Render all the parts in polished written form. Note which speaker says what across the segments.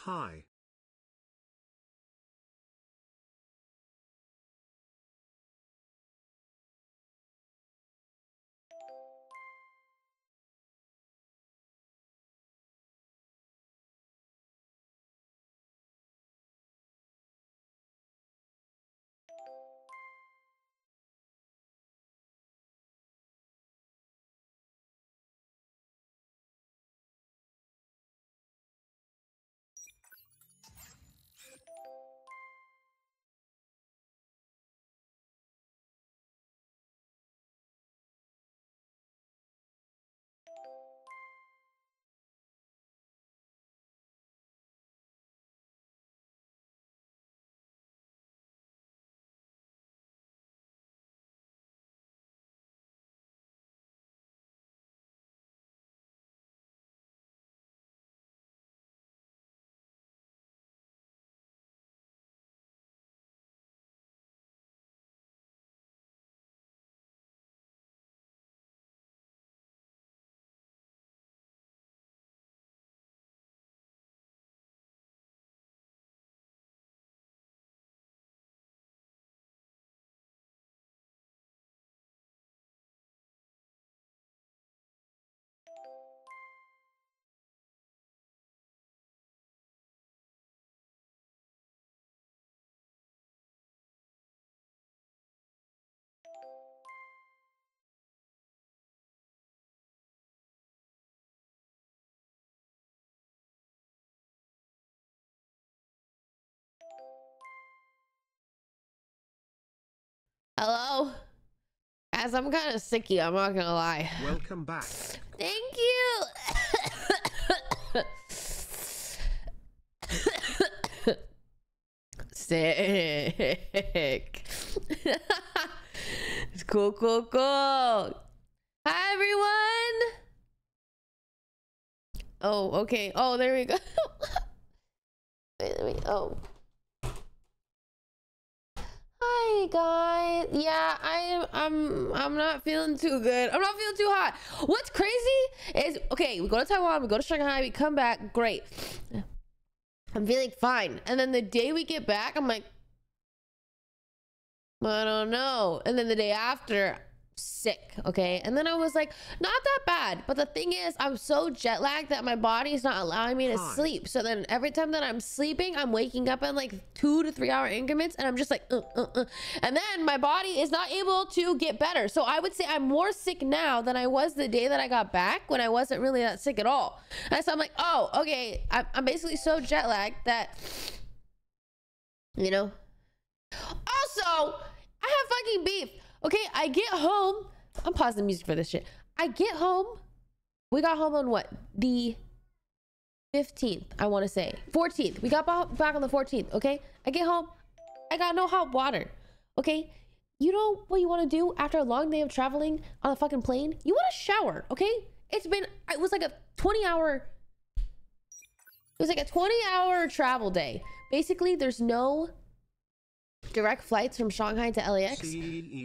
Speaker 1: Hi.
Speaker 2: Hello? As I'm kind of sicky, I'm not gonna lie.
Speaker 1: Welcome back.
Speaker 2: Thank you. Sick. It's cool, cool, cool. Hi, everyone. Oh, okay. Oh, there we go. Wait, let me. Oh. Hi guys. Yeah, I'm not feeling too good. I'm not feeling too hot. What's crazy is, okay, we go to Taiwan, we go to Shanghai, we come back, great. I'm feeling fine. And then the day we get back, I'm like, I don't know. And then the day after, sick, okay? And then I was like, not that bad. But the thing is, I'm so jet lagged that my body's not allowing me to sleep. So then every time that I'm sleeping, I'm waking up in like 2 to 3 hour increments, and I'm just like, and then my body is not able to get better. So I would say I'm more sick now than I was the day that I got back, when I wasn't really that sick at all. And so I'm like, oh, okay, I'm basically so jet lagged that, you know. Also, I have fucking beef. Okay, I get home. I'm pausing the music for this shit. I get home. We got home on what? The 15th, I want to say. 14th. We got back on the 14th, okay? I get home. I got no hot water, okay? You know what you want to do after a long day of traveling on a fucking plane? You want to shower, okay? It was like a 20-hour... It was like a 20-hour travel day. Basically, there's no direct flights from Shanghai to LAX.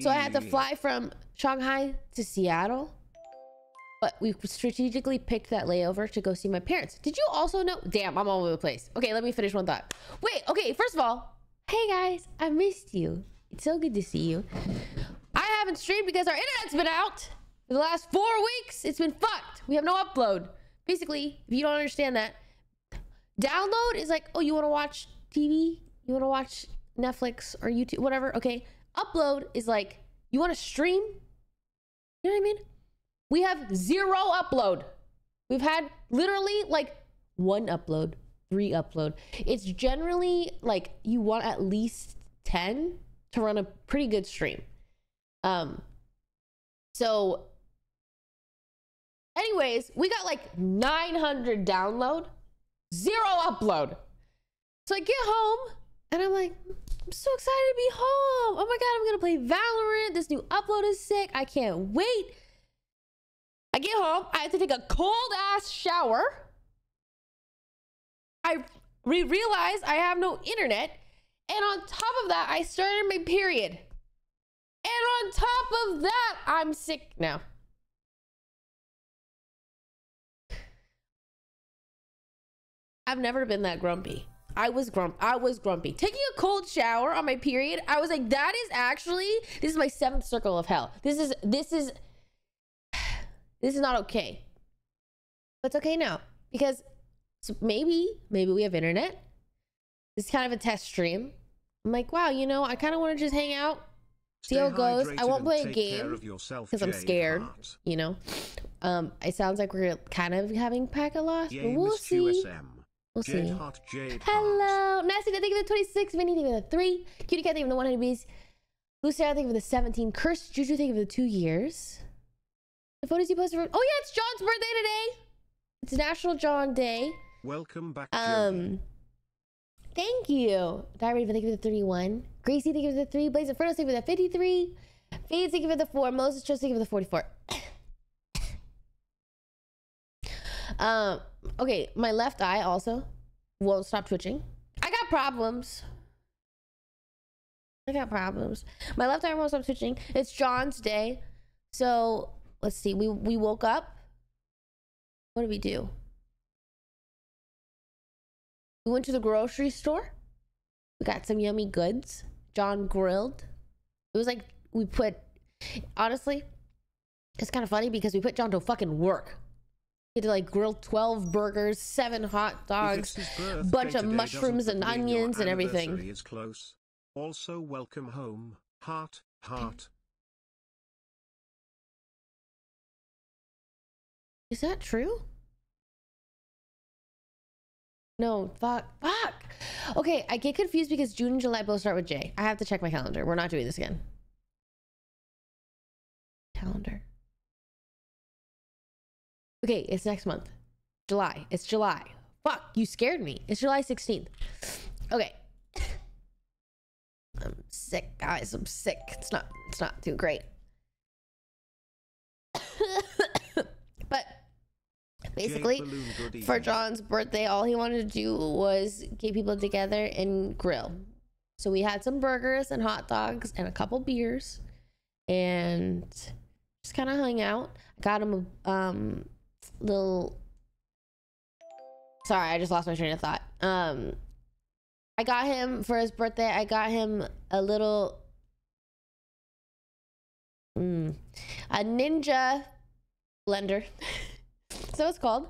Speaker 2: So I had to fly from Shanghai to Seattle. But we strategically picked that layover to go see my parents. Did you also know? Damn, I'm all over the place. Okay, let me finish one thought. Wait, okay, first of all, hey guys, I missed you. It's so good to see you. I haven't streamed because our internet's been out for the last 4 weeks. It's been fucked. We have no upload. Basically, if you don't understand that, download is like, oh, you want to watch TV? You want to watch Netflix or YouTube, whatever. Okay, upload is like, you want to stream, you know what I mean? We have 0 upload. We've had literally like 1 upload, 3 upload. It's generally like you want at least 10 to run a pretty good stream. So anyways, we got like 900 download, 0 upload. So I get home and I'm like, I'm so excited to be home. Oh my God, I'm gonna play Valorant. This new upload is sick. I can't wait. I get home. I have to take a cold ass shower. I realize I have no internet. And on top of that, I started my period. And on top of that, I'm sick now. I've never been that grumpy. I was grumpy. Taking a cold shower on my period, I was like, that is actually, this is my 7th circle of hell. This is not okay. But it's okay now because maybe we have internet. This is kind of a test stream. I'm like, wow, you know, I kind of want to just hang out, see how it goes. I won't play a game because I'm scared, you know. It sounds like we're kind of having packet loss, but we'll see. We'll see. Hello, Nasty, thank you for the 26. Vinny, thank you for the 3. Cutie Cat, thank you for the 100 bees. Luciana, thank you for the 17. Cursed Juju, thank you for the 2 years. The photos you posted for, oh yeah, it's John's birthday today. It's National John Day.
Speaker 1: Welcome back.
Speaker 2: Thank you. Diary, thank you for the 31. Gracie, thank you for the 3. Blaze Inferno, thank you for the 53. Fades, thank you for the 4. Moses Trust, thank you for the 44. Okay, my left eye also won't stop twitching. I got problems. My left eye won't stop twitching. It's John's day. So let's see. We woke up. What did we do? We went to the grocery store. We got some yummy goods. John grilled. It was like we put, honestly, it's kind of funny because we put John to fucking work. He had to like grill 12 burgers, 7 hot dogs, bunch of mushrooms and onions and everything.
Speaker 1: Is close. Also, welcome home. Heart, heart.
Speaker 2: Is that true? No, fuck. Okay, I get confused because June and July both start with J. I have to check my calendar. We're not doing this again. Calendar. Okay, it's next month. July. It's July. Fuck, you scared me. It's July 16th. Okay. I'm sick, guys. I'm sick. It's not too great. But basically, for John's birthday, all he wanted to do was get people together and grill. So we had some burgers and hot dogs and a couple beers and just kind of hung out. Got him a little, sorry, I just lost my train of thought. I got him for his birthday, I got him a little a ninja blender. So it's called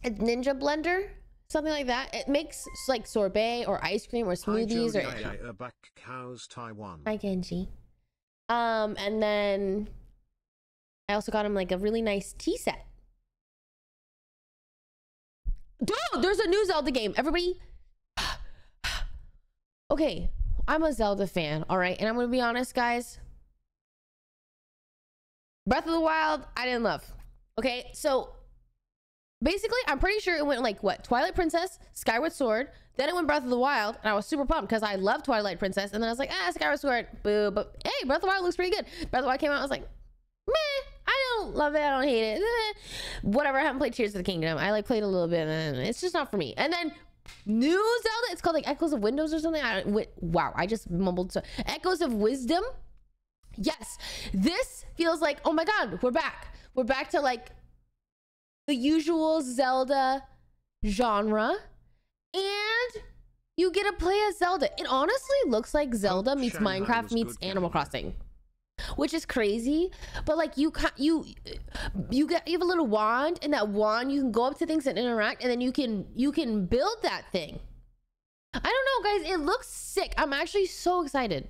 Speaker 2: a ninja blender, something like that. It makes like sorbet or ice cream or smoothies. Or
Speaker 1: back cows Taiwan.
Speaker 2: Hi Genji. And then I also got him like a really nice tea set. Dude, there's a new Zelda game. Everybody. Okay, I'm a Zelda fan, all right? And I'm gonna be honest, guys. Breath of the Wild, I didn't love. Okay, so basically, I'm pretty sure it went like what? Twilight Princess, Skyward Sword, then it went Breath of the Wild, and I was super pumped because I love Twilight Princess, and then I was like, Skyward Sword, boo. But hey, Breath of the Wild looks pretty good. Breath of the Wild came out, I was like, meh, I don't love it, I don't hate it. Whatever, I haven't played Tears of the Kingdom. I like played a little bit, and it's just not for me. And then new Zelda, it's called like Echoes of Windows or something. Wow, I just mumbled. So Echoes of Wisdom. Yes, this feels like, oh my god, we're back to like the usual Zelda genre, and you get to play as Zelda. It honestly looks like Zelda meets Minecraft meets Animal Crossing, which is crazy. But like you have a little wand, and that wand you can go up to things and interact, and then you can build that thing. I don't know, guys, it looks sick. I'm actually so excited.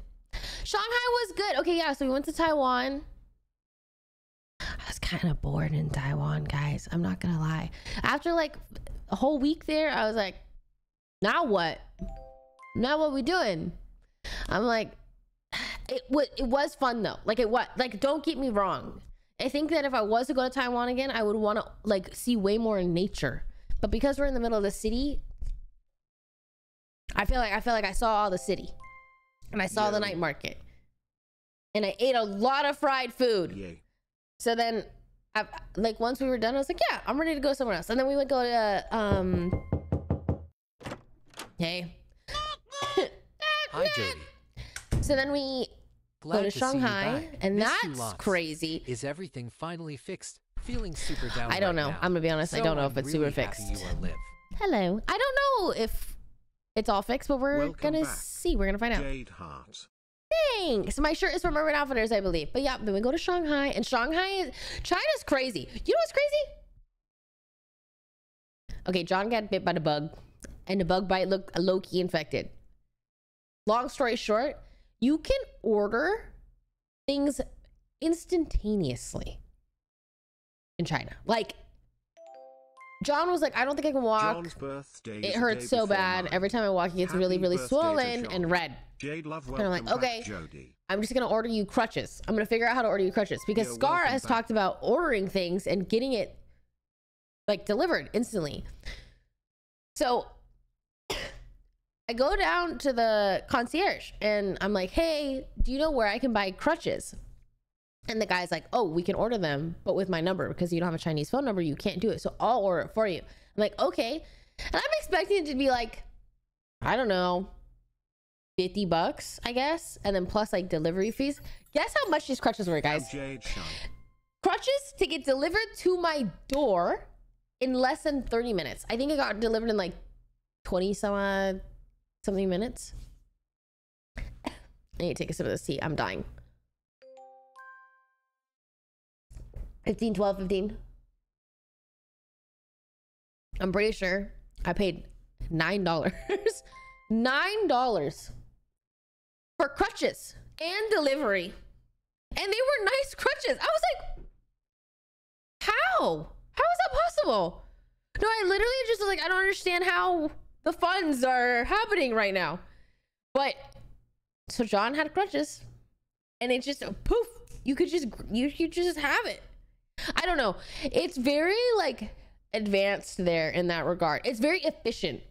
Speaker 2: Shanghai was good. Okay, yeah, so we went to Taiwan. I was kind of bored in Taiwan, guys. I'm not gonna lie. After like a whole week there, I was like, now what? Now what we doing? I'm like, it was fun though. Like it was, like, don't get me wrong. I think that if I was to go to Taiwan again, I would want to like see way more nature. But because we're in the middle of the city, I feel like I saw all the city. And I saw the night market, and I ate a lot of fried food. So then, like once we were done, I was like, yeah, I'm ready to go somewhere else. And then we would go to hey.
Speaker 3: Hi, Jody.
Speaker 2: So then we go to Shanghai, and that's crazy.
Speaker 3: Is everything finally fixed Feeling super down.
Speaker 2: I don't
Speaker 3: right
Speaker 2: know.
Speaker 3: now.
Speaker 2: I'm gonna be honest. I
Speaker 3: So
Speaker 2: don't know
Speaker 3: I'm
Speaker 2: if it's
Speaker 3: really
Speaker 2: super
Speaker 3: happy
Speaker 2: fixed.
Speaker 3: You are live.
Speaker 2: Hello. I don't know if it's all fixed, but we're
Speaker 1: Welcome
Speaker 2: gonna
Speaker 1: back,
Speaker 2: see. We're gonna find out.
Speaker 1: Jade Heart.
Speaker 2: Thanks. My shirt is from Urban Outfitters, I believe. But yeah, then we go to Shanghai, and China's crazy. You know what's crazy? Okay, John got bit by the bug, and the bug bite looked low-key infected. Long story short, you can order things instantaneously in China. Like, John was like, I don't think I can walk.
Speaker 1: John's birthday.
Speaker 2: It hurts so bad. Every time I walk, it gets really, really swollen and red.
Speaker 1: Jade Love,
Speaker 2: And I'm like,
Speaker 1: welcome
Speaker 2: okay,
Speaker 1: back, Jody.
Speaker 2: I'm just gonna order you crutches. I'm gonna figure out how to order you crutches because
Speaker 1: You're
Speaker 2: Scar
Speaker 1: welcome
Speaker 2: has
Speaker 1: back.
Speaker 2: talked about ordering things and getting it like delivered instantly. So I go down to the concierge and I'm like, hey, do you know where I can buy crutches? And the guy's like, oh, we can order them, but with my number, because you don't have a Chinese phone number, you can't do it. So I'll order it for you. I'm like, okay. And I'm expecting it to be like, I don't know, $50, I guess. And then plus like delivery fees. Guess how much these crutches were, guys?
Speaker 1: Jade Shine.
Speaker 2: Crutches to get delivered to my door in less than 30 minutes. I think it got delivered in like 20 something minutes. I need to take a sip of this tea. I'm dying. 15, 12, 15. I'm pretty sure I paid $9. $9 for crutches and delivery. And they were nice crutches. I was like, how? How is that possible? No, I literally just was like, I don't understand how the funds are happening right now. But so John had crutches and it just poof, you could just have it. I don't know. It's very like advanced there in that regard. It's very efficient.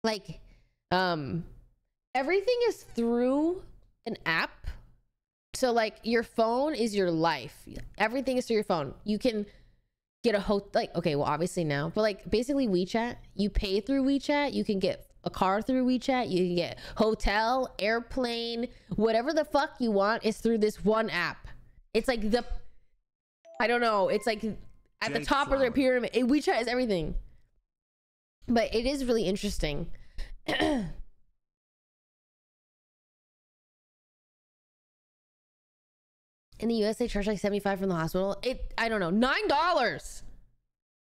Speaker 2: Like everything is through an app. So like your phone is your life. Everything is through your phone. You can get a like, okay, well obviously now, but like basically WeChat, you pay through WeChat, you can get a car through WeChat, you can get hotel, airplane, whatever the fuck you want is through this one app. It's like I don't know, it's like at the top of their pyramid. WeChat is everything. But it is really interesting. In the US, they charge like $75 from the hospital. I don't know, $9.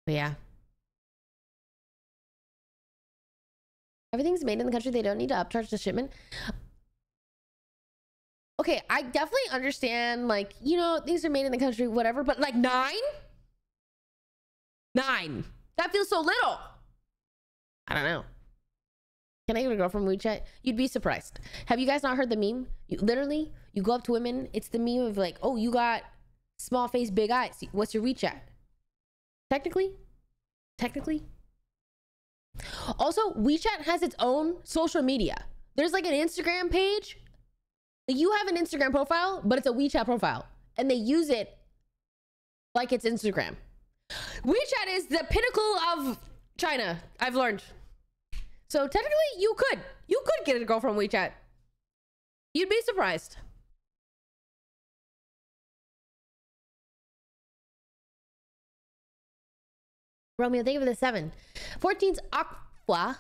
Speaker 2: But yeah. Everything's made in the country. They don't need to upcharge the shipment. Okay, I definitely understand, like, you know, things are made in the country, whatever, but like $9? That feels so little. I don't know. Can I get a girl from WeChat? You'd be surprised. Have you guys not heard the meme? You go up to women. It's the meme of like, oh, you got small face, big eyes. What's your WeChat? Technically. Also, WeChat has its own social media. There's like an Instagram page. You have an Instagram profile, but it's a WeChat profile. And they use it like it's Instagram. WeChat is the pinnacle of China, I've learned. So technically, you could get a girl from WeChat. You'd be surprised. Romeo, thank you for the 7. 14's Aqua.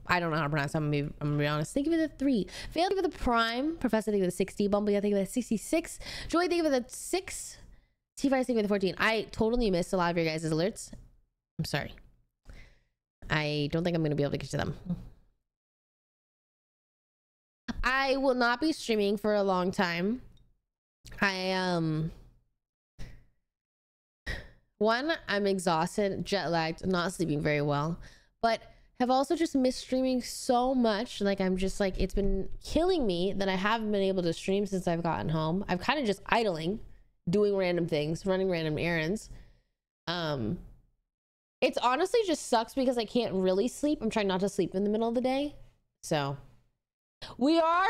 Speaker 2: I don't know how to pronounce it. I'm gonna be honest. Thank you for the 3. Fail, thank you for the Prime. Professor, thank you for the 60. Bumblebee, thank you for the 66. Joy, thank you for the 6. T5, thank you for the 14. I totally missed a lot of your guys' alerts. I'm sorry. I don't think I'm going to be able to get to them. I will not be streaming for a long time. I'm exhausted, jet lagged, not sleeping very well, but have also just missed streaming so much. Like I'm just like, it's been killing me that I haven't been able to stream since I've gotten home. I've kind of just idling, doing random things, running random errands. It's honestly just sucks because I can't really sleep. I'm trying not to sleep in the middle of the day. So we are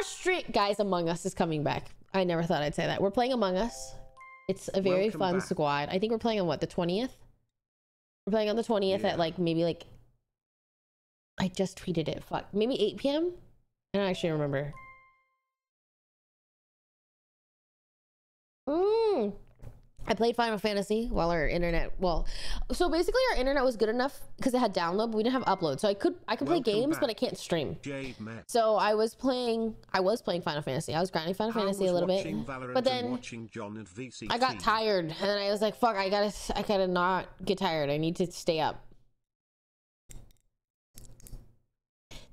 Speaker 2: guys, Among Us is coming back. I never thought I'd say that. We're playing Among Us. It's a very fun squad. I think we're playing on what, the 20th? We're playing on the 20th at like maybe like, I just tweeted it. Fuck, maybe 8 p.m. I don't actually remember. I played Final Fantasy while our internet, so basically our internet was good enough because it had download, but we didn't have upload. So I could play games, but I can't stream. So I was playing Final Fantasy. I was grinding Final Fantasy a little bit, but then I got tired, and then I was like, fuck, I gotta not get tired. I need to stay up.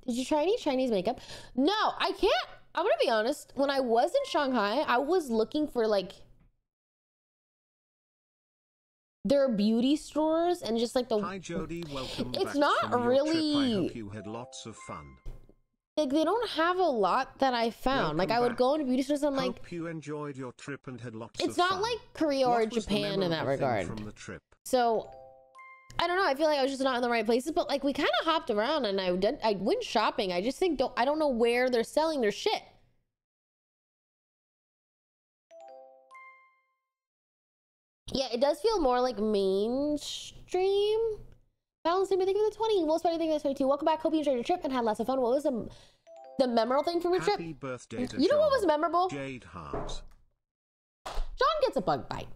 Speaker 2: Did you try any Chinese makeup? No, I can't. I'm gonna be honest. When I was in Shanghai, I was looking for like their beauty stores and just like the.
Speaker 1: Hi Jody, welcome
Speaker 2: it's
Speaker 1: back
Speaker 2: not
Speaker 1: from
Speaker 2: really.
Speaker 1: Your trip. I hope you had lots of fun.
Speaker 2: Like they don't have a lot that I found. Like I would go into beauty stores and I'm like.
Speaker 1: Hope you enjoyed your trip and had lots of fun.
Speaker 2: It's not like Korea or Japan in that regard.
Speaker 1: From the trip?
Speaker 2: So I don't know. I feel like I was just not in the right places, but like we kind of hopped around and I went shopping. I just think I don't know where they're selling their shit. Yeah, it does feel more like mainstream. Balance, thank you for the 20. Most funny thing is 22. Welcome back. Hope you enjoyed your trip and had lots of fun. What was the memorable thing from your trip?
Speaker 1: Happy birthday to
Speaker 2: you know what was memorable?
Speaker 1: Jade Heart.
Speaker 2: John gets a bug bite.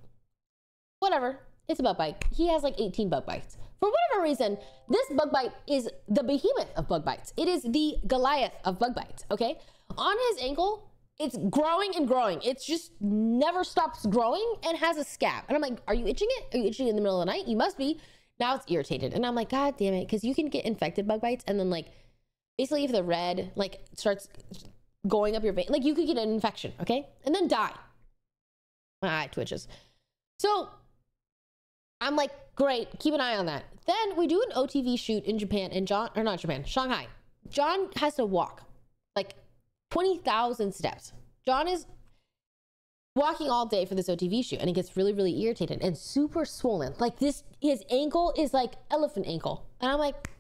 Speaker 2: Whatever. It's a bug bite. He has like 18 bug bites. For whatever reason, this bug bite is the behemoth of bug bites. It is the Goliath of bug bites, okay? On his ankle, it's growing and growing. It's just never stops growing and has a scab. And I'm like, are you itching it? Are you itching in the middle of the night? You must be. Now it's irritated. And I'm like, God damn it. Because you can get infected bug bites. And then like, basically if the red like starts going up your vein, like you could get an infection, okay? And then die. My eye twitches. So I'm like, great, keep an eye on that. Then we do an OTV shoot in Japan, Shanghai. John has to walk like 20,000 steps. John is walking all day for this OTV shoot and he gets really, really irritated and super swollen. Like his ankle is like elephant ankle. And I'm like,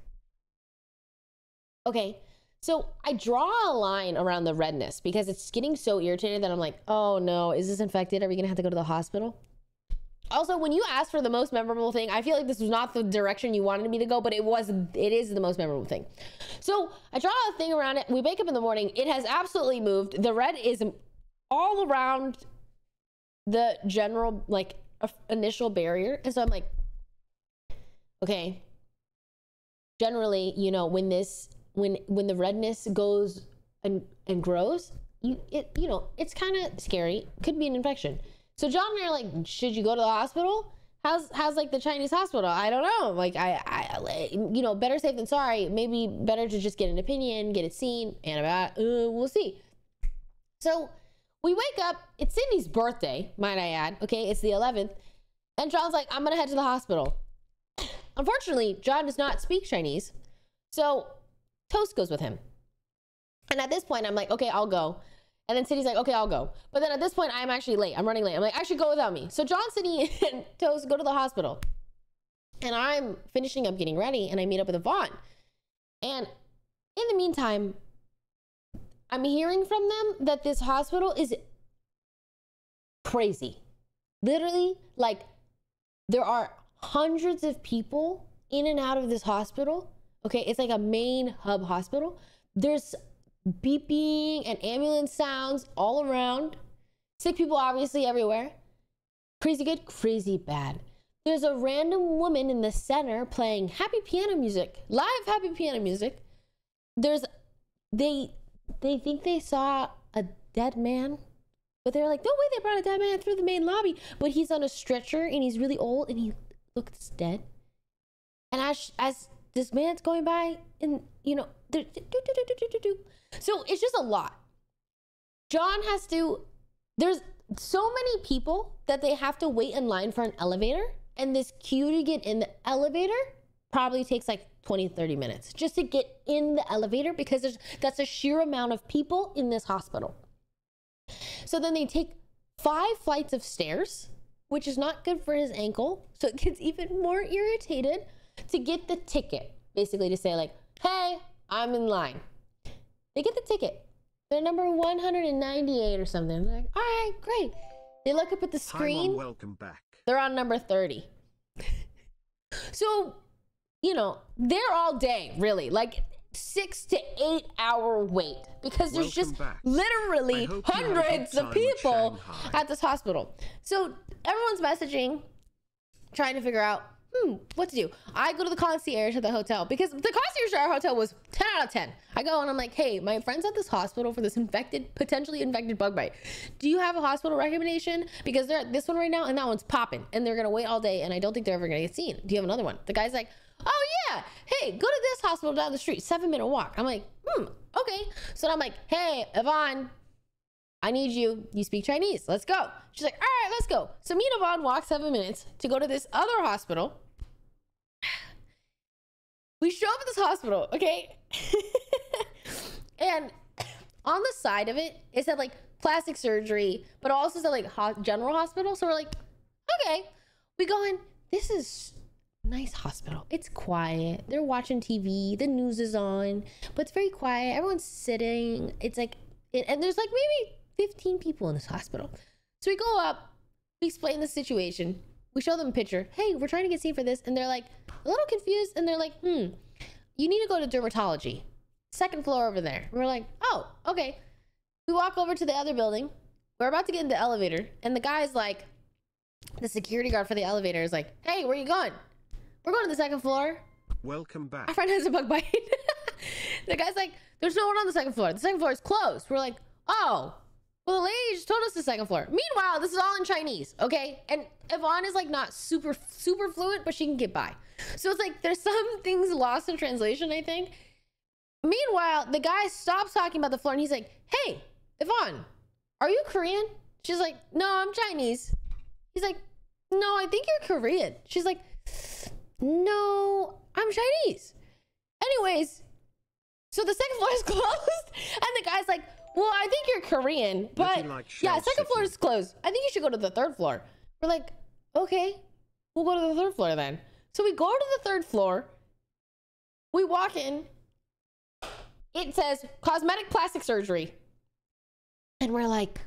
Speaker 2: okay. So I draw a line around the redness because it's getting so irritated that I'm like, oh no, is this infected? Are we gonna have to go to the hospital? Also, when you asked for the most memorable thing, I feel like this was not the direction you wanted me to go, but it is the most memorable thing. So I draw a thing around it. We wake up in the morning. It has absolutely moved. The red is all around the general, like, initial barrier. And so I'm like, okay. Generally, you know, when the redness goes and grows, it's kind of scary. Could be an infection. So John and I are like, should you go to the hospital? How's like the Chinese hospital? I don't know. Like better safe than sorry. Maybe better to just get an opinion, get it seen, we'll see. So we wake up. It's Sydney's birthday, might I add. Okay, it's the 11th, and John's like, I'm gonna head to the hospital. Unfortunately, John does not speak Chinese, so Toast goes with him. And at this point, I'm like, okay, I'll go. And then Sydney's like, okay, I'll go. But then at this point, I'm actually late. I'm running late. I'm like, actually go without me. So John, Sydney, and Toast go to the hospital. And I'm finishing up getting ready and I meet up with Yvonne. And in the meantime, I'm hearing from them that this hospital is crazy. Literally, like, there are hundreds of people in and out of this hospital. Okay, it's like a main hub hospital. There's beeping and ambulance sounds all around. Sick people obviously everywhere. Crazy good, crazy bad. There's a random woman in the center playing happy piano music, live happy piano music. They think they saw a dead man, but they're like, no way, they brought a dead man through the main lobby, but he's on a stretcher and he's really old and he looks dead. And as this man's going by, and so it's just a lot. John has to, there's so many people that they have to wait in line for an elevator, and this queue to get in the elevator probably takes like 20-30 minutes just to get in the elevator, because that's a sheer amount of people in this hospital. So then they take 5 flights of stairs, which is not good for his ankle, so it gets even more irritated, to get the ticket, basically to say like, hey, I'm in line. They get the ticket. They're number 198 or something. They're like, all right, great. They look up at the screen.
Speaker 1: Hi, Mom, welcome back.
Speaker 2: They're on number 30. So, they're all day, really. Like 6 to 8 hour wait, because there's just literally hundreds of people at this hospital. So everyone's messaging, trying to figure out what to do. I go to the concierge at the hotel because the concierge at our hotel was 10 out of 10. I go and I'm like, hey, my friend's at this hospital for this potentially infected bug bite. Do you have a hospital recommendation? Because they're at this one right now and that one's popping and they're gonna wait all day and I don't think they're ever gonna get seen. Do you have another one? The guy's like, oh yeah, hey, go to this hospital down the street, 7-minute walk. I'm like, okay. So I'm like, hey, Yvonne, I need you. You speak Chinese. Let's go. She's like, all right, let's go. So me and Yvonne walk 7 minutes to go to this other hospital. We show up at this hospital, okay? And on the side of it, it said like plastic surgery, but also said like general hospital. So we're like, okay. We go in. This is nice hospital. It's quiet. They're watching TV. The news is on, but it's very quiet. Everyone's sitting. It's like, and there's like maybe 15 people in this hospital. So we go up, we explain the situation. We show them a picture. Hey, we're trying to get seen for this. And they're like a little confused. And they're like, you need to go to dermatology. 2nd floor over there. We're like, oh, okay. We walk over to the other building. We're about to get in the elevator. And the guy's like, the security guard for the elevator is like, hey, where are you going? We're going to the 2nd floor.
Speaker 1: Welcome back.
Speaker 2: Our friend has a bug bite. The guy's like, there's no one on the 2nd floor. The 2nd floor is closed. We're like, oh, well, the lady just told us the 2nd floor. Meanwhile, this is all in Chinese, okay? And Yvonne is like not super fluent, but she can get by. So it's like there's some things lost in translation, I think. Meanwhile, the guy stops talking about the floor and he's like, hey, Yvonne, are you Korean? She's like, no, I'm Chinese. He's like, no, I think you're Korean. She's like, no, I'm Chinese. Anyways, so the 2nd floor is closed and the guy's like, well, I think you're Korean, but
Speaker 1: like
Speaker 2: yeah,
Speaker 1: Shell
Speaker 2: 2nd floor
Speaker 1: City.
Speaker 2: is closed. I think you should go to the 3rd floor. We're like, okay, we'll go to the 3rd floor then. So we go to the 3rd floor. We walk in. It says cosmetic plastic surgery. And we're like,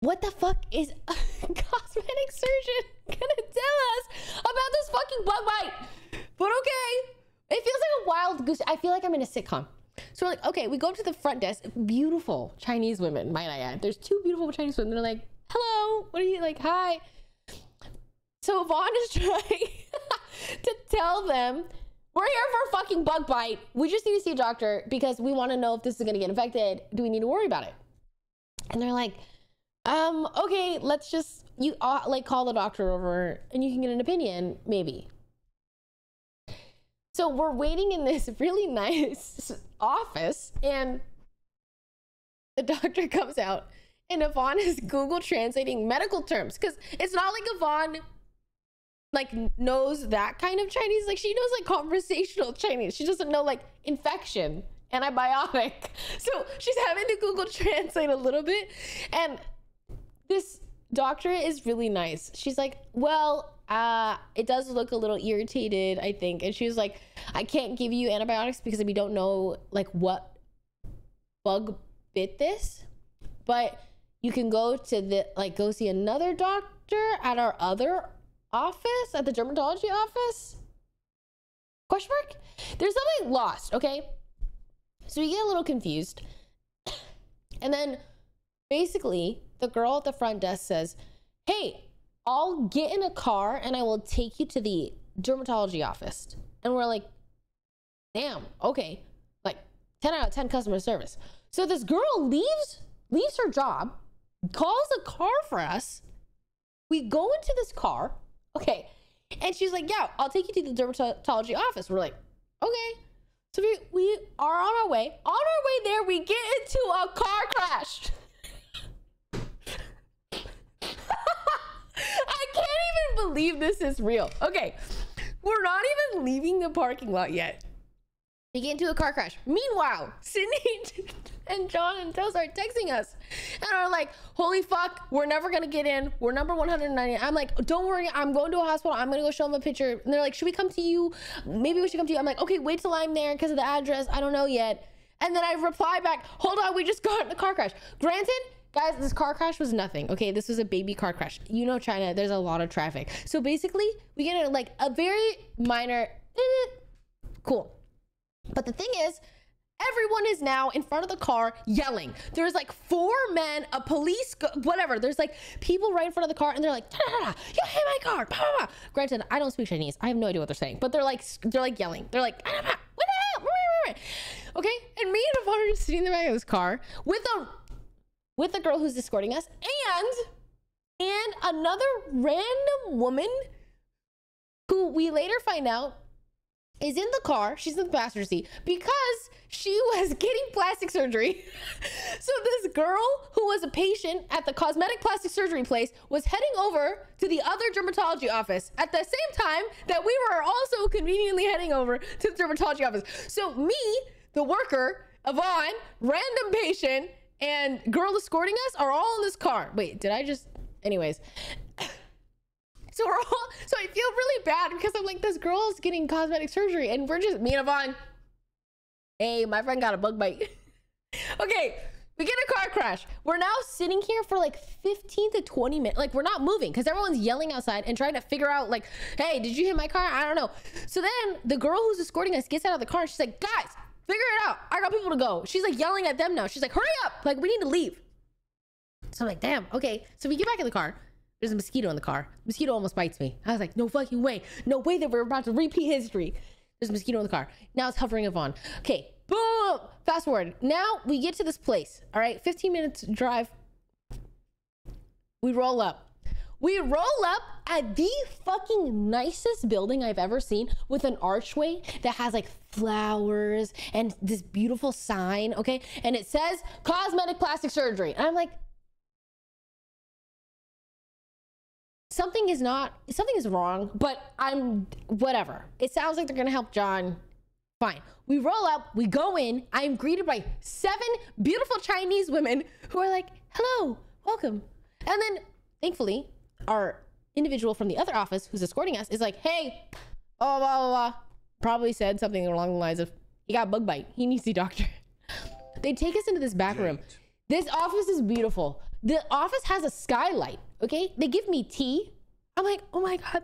Speaker 2: what the fuck is a cosmetic surgeon gonna tell us about this fucking bug bite? But okay, it feels like a wild goose. I feel like I'm in a sitcom. So we're like, okay, we go to the front desk. Beautiful Chinese women, might I add. There's 2 beautiful Chinese women. They're like, hello, what are you, like, hi. So Vaughn is trying to tell them, we're here for a fucking bug bite. We just need to see a doctor because we want to know if this is going to get infected. Do we need to worry about it? And they're like, okay, let's just, like call the doctor over and you can get an opinion, maybe. So we're waiting in this really nice office and the doctor comes out and Yvonne is Google translating medical terms because it's not like Yvonne like knows that kind of Chinese. Like she knows like conversational Chinese. She doesn't know like infection, antibiotic. So she's having to Google translate a little bit. And this doctor is really nice. She's like, well, it does look a little irritated, I think. And she was like, I can't give you antibiotics because we don't know like what bug bit this, but you can go to the, like, go see another doctor at our other office, at the dermatology office? Question mark? There's something lost, okay? So we get a little confused. And then basically the girl at the front desk says, hey, I'll get in a car and I will take you to the dermatology office. And we're like, damn, okay. Like 10 out of 10 customer service. So this girl leaves her job, calls a car for us. We go into this car. Okay. And she's like, yeah, I'll take you to the dermatology office. We're like, okay. So we are on our way. On our way there, we get into a car crash. I can't even believe this is real. Okay. We're not even leaving the parking lot yet. We get into a car crash. Meanwhile, Sydney and John and Toast are texting us and are like, holy fuck, we're never gonna get in. We're number 190. I'm like, don't worry, I'm going to a hospital. I'm gonna go show them a picture. And they're like, should we come to you? Maybe we should come to you. I'm like, okay, wait till I'm there because of the address. I don't know yet. And then I reply back, hold on, we just got in a car crash. Granted, guys, this car crash was nothing. Okay, this was a baby car crash. You know, China, there's a lot of traffic. So basically, we get in like a very minor, cool. But the thing is, Everyone is now in front of the car yelling. There's like 4 men, a police, whatever. There's like people right in front of the car, and they're like, you hit my car. Bah, bah, bah. Granted, I don't speak Chinese. I have no idea what they're saying, but they're like yelling. They're like, okay. And me and Yvonne are just sitting in the back of this car with a girl who's escorting us, and another random woman who we later find out is in the car. She's in the passenger seat because she was getting plastic surgery. So this girl who was a patient at the cosmetic plastic surgery place was heading over to the other dermatology office at the same time that we were also conveniently heading over to the dermatology office. So me, the worker, Yvonne, random patient, and girl escorting us are all in this car. Wait, did I just... Anyways. So I feel really bad because I'm like, this girl is getting cosmetic surgery and we're just, me and Yvonne, hey, my friend got a bug bite. Okay, we get a car crash. We're now sitting here for like 15 to 20 minutes. Like, we're not moving because everyone's yelling outside and trying to figure out like, hey, did you hit my car? I don't know. So then the girl who's escorting us gets out of the car and she's like, guys, figure it out. I got people to go. She's like yelling at them now. She's like, hurry up. Like, we need to leave. So I'm like, damn, okay. So we get back in the car. There's a mosquito in the car. Mosquito almost bites me. I was like, no fucking way. No way that we're about to repeat history. There's a mosquito in the car. Now it's hovering Yvonne. Okay, boom. Fast forward. Now we get to this place. All right, 15 minutes drive. We roll up. We roll up at the fucking nicest building I've ever seen with an archway that has like flowers and this beautiful sign, okay? And it says cosmetic plastic surgery. And I'm like, something is wrong, but whatever. It sounds like they're gonna help John. Fine. We roll up, we go in. I'm greeted by 7 beautiful Chinese women who are like, hello, welcome. And then thankfully, our individual from the other office who's escorting us is like, hey, blah, blah, blah, blah. Probably said something along the lines of, he got a bug bite. He needs to see a doctor. They take us into this back room. This office is beautiful. The office has a skylight, okay? They give me tea. I'm like, oh my God.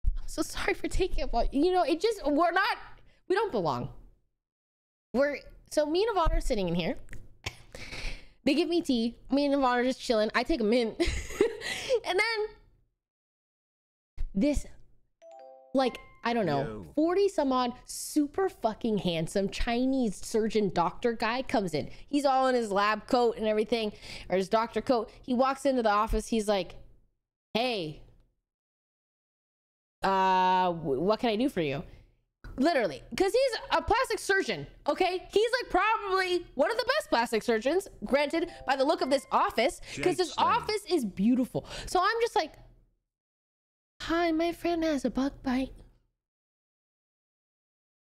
Speaker 2: I'm so sorry for taking it. You know, we don't belong. So me and Yvonne are sitting in here. They give me tea. Me and Yvonne are just chilling. I take a mint. And then this, like, I don't know, 40 some odd super fucking handsome Chinese surgeon doctor guy comes in. He's all in his lab coat and everything, or his doctor coat. He walks into the office. He's like, hey, what can I do for you? Literally, because he's a plastic surgeon, okay? He's like probably one of the best plastic surgeons, granted, by the look of this office, because this office is beautiful. So I'm just like, hi, my friend has a bug bite.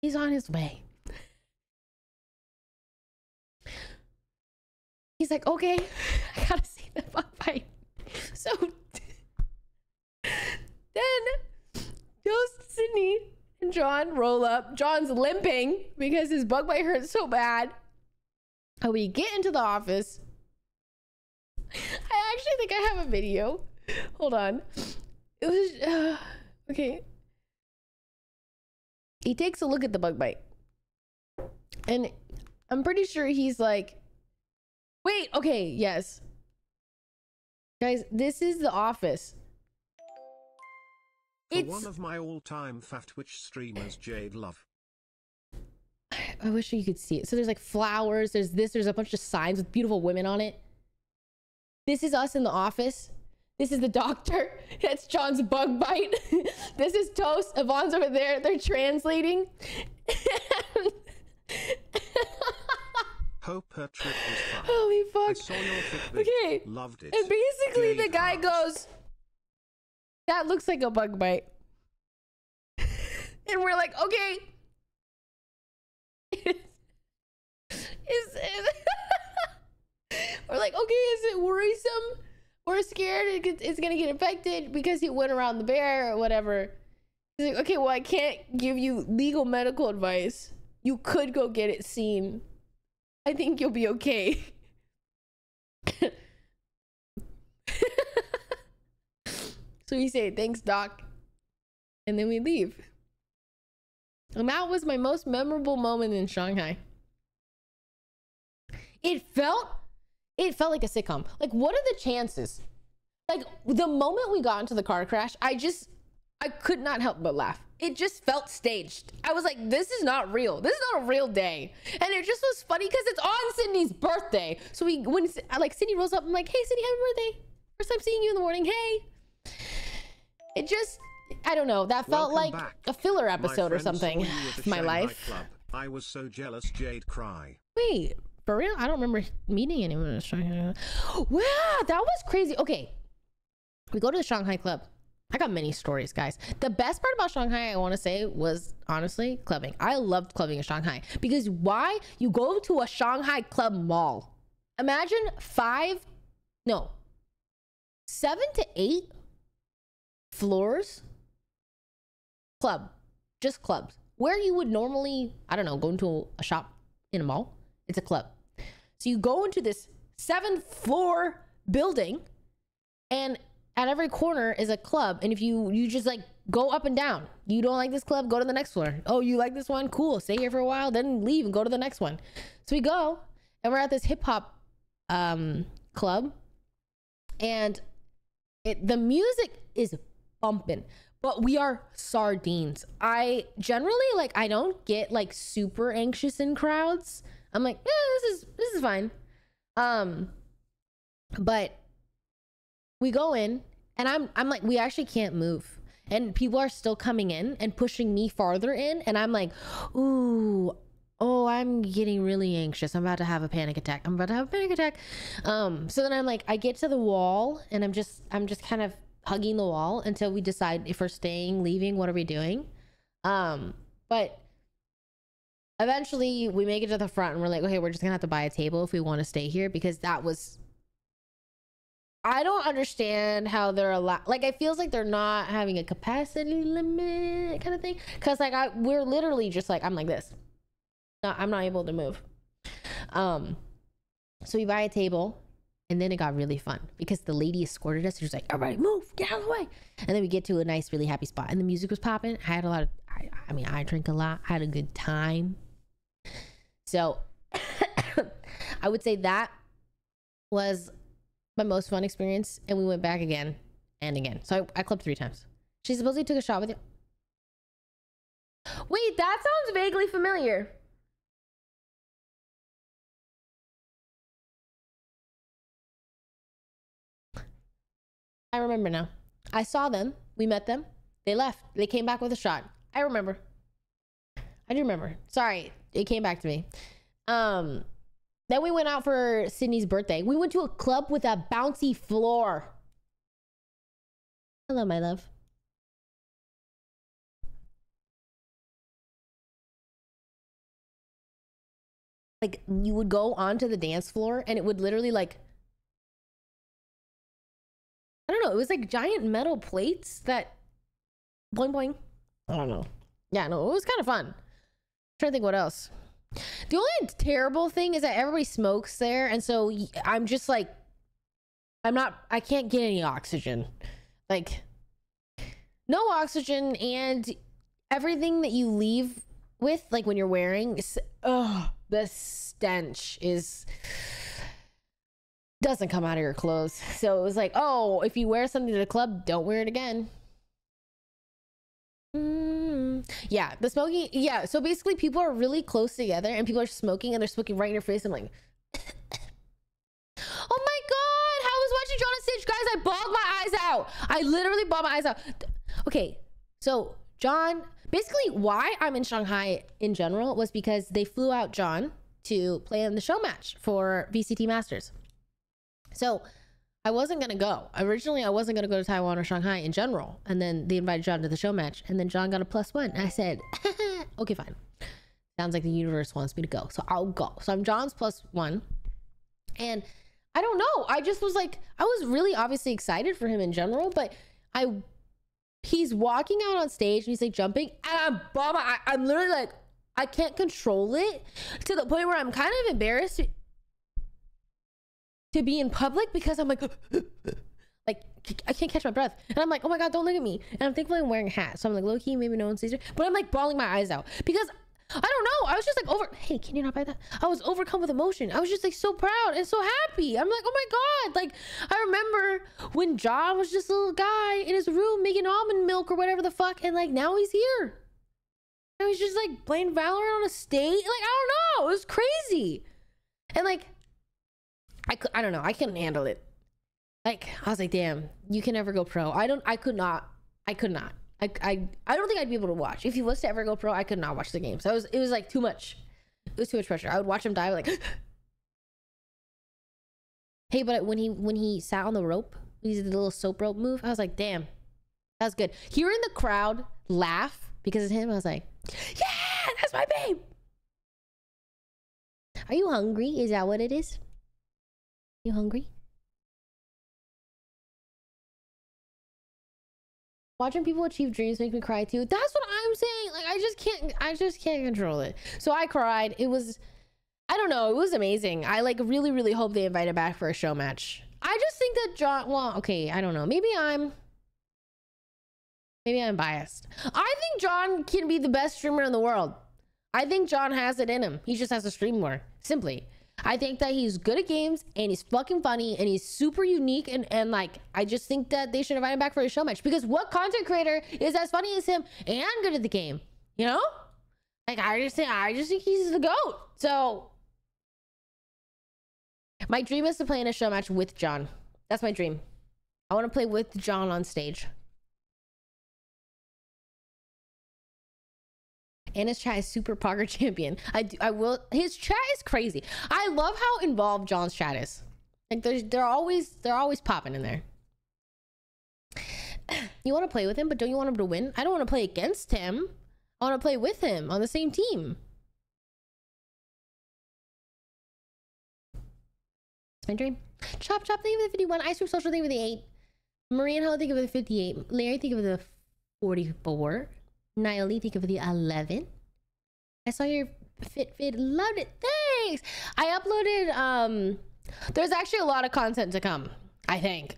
Speaker 2: He's on his way. He's like, okay, I gotta see the bug bite. So then Sydney and John roll up. John's limping because his bug bite hurts so bad. And we get into the office. I actually think I have a video. Hold on. It was okay. He takes a look at the bug bite. And I'm pretty sure he's like, wait, okay, yes. Guys, this is the office.
Speaker 1: It's one of my all-time fat Twitch streamers, Jade Love.
Speaker 2: I wish you could see it. So there's like flowers, there's a bunch of signs with beautiful women on it. This is us in the office. This is the doctor. That's John's bug bite. This is Toast. Yvonne's over there. They're translating.
Speaker 1: Hope her trip was fun.
Speaker 2: Holy fuck.
Speaker 1: I saw your Fitbit.
Speaker 2: Okay.
Speaker 1: Loved it.
Speaker 2: And basically the guy
Speaker 1: Heart.
Speaker 2: goes, that looks like a bug bite. And we're like, okay. We're like, okay, is it worrisome? We're scared it's gonna get infected because he went around the bear or whatever. He's like, okay, well, I can't give you legal medical advice. You could go get it seen. I think you'll be okay. So we say, thanks, doc. And then we leave. And that was my most memorable moment in Shanghai. it felt like a sitcom. Like, what are the chances? Like, the moment we got into the car crash, I could not help but laugh. It just felt staged. I was like, this is not real. This is not a real day. And it just was funny because it's on Sydney's birthday. So when Sydney rolls up, I'm like, hey, Sydney, happy birthday. First time seeing you in the morning. Hey. It just, I don't know. That felt like a filler episode or something of my life.
Speaker 1: I was so jealous, Jade cry.
Speaker 2: Wait, for real? I don't remember meeting anyone in Shanghai. Wow, that was crazy. Okay. We go to the Shanghai Club. I got many stories, guys. The best part about Shanghai, I want to say, was honestly clubbing. I loved clubbing in Shanghai because why? You go to a Shanghai club mall. Imagine 7 to 8 floors. Club. Just clubs. Where you would normally, I don't know, go into a shop in a mall. It's a club. So you go into this 7th-floor building, and at every corner is a club, and if you just like go up and down. You don't like this club, go to the next floor. Oh, you like this one? Cool. Stay here for a while, then leave and go to the next one. So we go, and we're at this hip hop club, and the music is bumping, but we are sardines. I generally I don't get like super anxious in crowds. I'm like, yeah, this is fine. But we go in, and I'm like, we actually can't move, and people are still coming in and pushing me farther in, and I'm like, ooh, oh, I'm getting really anxious. I'm about to have a panic attack. So then I'm like, I get to the wall, and I'm just kind of hugging the wall until we decide if we're staying, leaving, what are we doing. But eventually we make it to the front, and we're like, okay, we're just gonna have to buy a table if we want to stay here, because I don't understand how they're allowed. Like, it feels like they're not having a capacity limit kind of thing. Cause we're literally just like, I'm like this. No, I'm not able to move. So we buy a table, and then it got really fun because the lady escorted us. She was like, everybody move, get out of the way. And then we get to a nice, really happy spot, and the music was popping. I had a lot of, I drink a lot. I had a good time. So I would say that was my most fun experience, and we went back again and again. So I clubbed 3 times. She supposedly took a shot with you. Wait, that sounds vaguely familiar. I remember now. I saw them. We met them. They left. They came back with a shot. I remember. I do remember. Sorry, it came back to me. Then we went out for Sydney's birthday. We went to a club with a bouncy floor. Hello, my love. Like, you would go onto the dance floor, and it would literally I don't know. It was like giant metal plates that boing boing. I don't know. Yeah, no, it was kind of fun. I'm trying to think what else. The only terrible thing is that everybody smokes there, and so I'm just like, I can't get any oxygen. Like, no oxygen, and everything that you leave with, like when you're wearing, the stench doesn't come out of your clothes. So it was like, oh, if you wear something to the club, don't wear it again. Yeah, the smoking. Yeah, so basically people are really close together, and people are smoking, and they're smoking right in your face. I'm like, oh my god, how I was watching John on stage, guys. I bawled my eyes out. I literally bawled my eyes out. Okay, so John, basically why I'm in Shanghai in general was because they flew out John to play in the show match for VCT Masters. So I wasn't going to go. Originally, I wasn't going to go to Taiwan or Shanghai in general. And then they invited John to the show match. And then John got a +1. And I said, okay, fine. Sounds like the universe wants me to go. So I'll go. So I'm John's +1. And I don't know. I just was like, I was really obviously excited for him in general. But he's walking out on stage, and he's like jumping. And I'm literally like, I can't control it, to the point where I'm kind of embarrassed to be in public, because I'm like, like, I can't catch my breath. And I'm like, oh my god, don't look at me. And I'm thankfully I'm wearing a hat, so I'm like, low-key, maybe no one sees it. But I'm like bawling my eyes out, because I don't know. I was just like hey, can you not buy that? I was overcome with emotion. I was just like so proud and so happy. I'm like, oh my God. Like, I remember when John was just a little guy in his room making almond milk or whatever the fuck. And like, now he's here. Now he's just like playing Valorant on a stage. Like, I don't know. It was crazy. And like, I don't know. I couldn't handle it. Like, I was like, damn, you can never go pro. I could not. I don't think I'd be able to watch. If he was to ever go pro, I could not watch the game. So it was like too much. It was too much pressure. I would watch him die like hey, but when he sat on the rope, he did the little soap rope move, I was like, damn, that was good. Hearing the crowd laugh because of him, I was like, yeah, that's my babe. Are you hungry? Is that what it is? You hungry? Watching people achieve dreams make me cry too. That's what I'm saying. Like, I just can't control it. So I cried. It was, I don't know, it was amazing. I like really hope they invite him back for a show match. I just think that John, well, okay, I don't know. Maybe I'm biased. I think John can be the best streamer in the world. I think John has it in him. He just has to stream more. Simply. I think that he's good at games and he's fucking funny and he's super unique and like, I just think that they should invite him back for a show match, because what content creator is as funny as him and good at the game? You know? Like, I just think he's the GOAT. So my dream is to play in a show match with John. That's my dream. I want to play with John on stage. And his chat is super Poker Champion. I will. His chat is crazy. I love how involved John's chat is. Like, they're always popping in there. You want to play with him, but don't you want him to win? I don't want to play against him. I want to play with him on the same team. It's my dream. Chop, thank you for the 51. Ice Cream Social, thank you for the 8. Marian Ho, thank you for the 58. Larry, thank you for the 44. Niall, thank you for the 11. I saw your fit, loved it. Thanks. I uploaded, there's actually a lot of content to come, I think.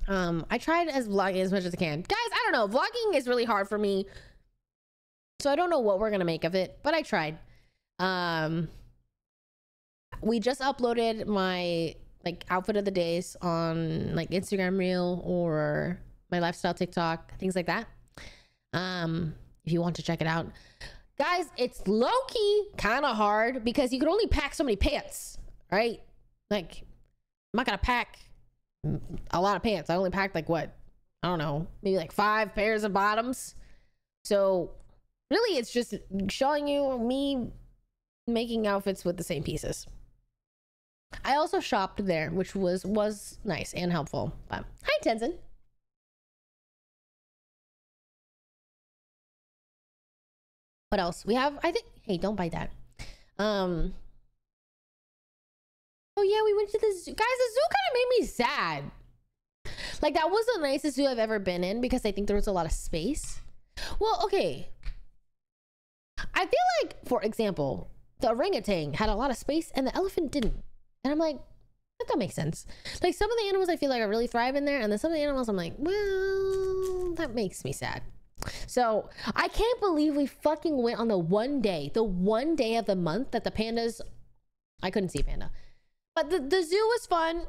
Speaker 2: I tried as vlogging as much as I can. Guys, I don't know. Vlogging is really hard for me. So I don't know what we're gonna make of it, but I tried. We just uploaded my like outfit of the days on like Instagram Reel or my lifestyle TikTok, things like that. If you want to check it out, guys, it's low-key kind of hard because you can only pack so many pants, right? Like, I'm not gonna pack a lot of pants. I only packed like what, I don't know, maybe like 5 pairs of bottoms. So really it's just showing you me making outfits with the same pieces. I also shopped there, which was nice and helpful. But hi, Tenzin. What else? We have, I think, hey, don't buy that. Oh yeah, we went to the zoo. Guys, the zoo kind of made me sad. Like, that was the nicest zoo I've ever been in because I think there was a lot of space. Well, okay. I feel like, for example, the orangutan had a lot of space and the elephant didn't. And I'm like, that makes sense. Like, some of the animals I feel like I really thrive in there, and then some of the animals I'm like, well, that makes me sad. So I can't believe we fucking went on the one day of the month that the pandas, I couldn't see a panda, but the zoo was fun.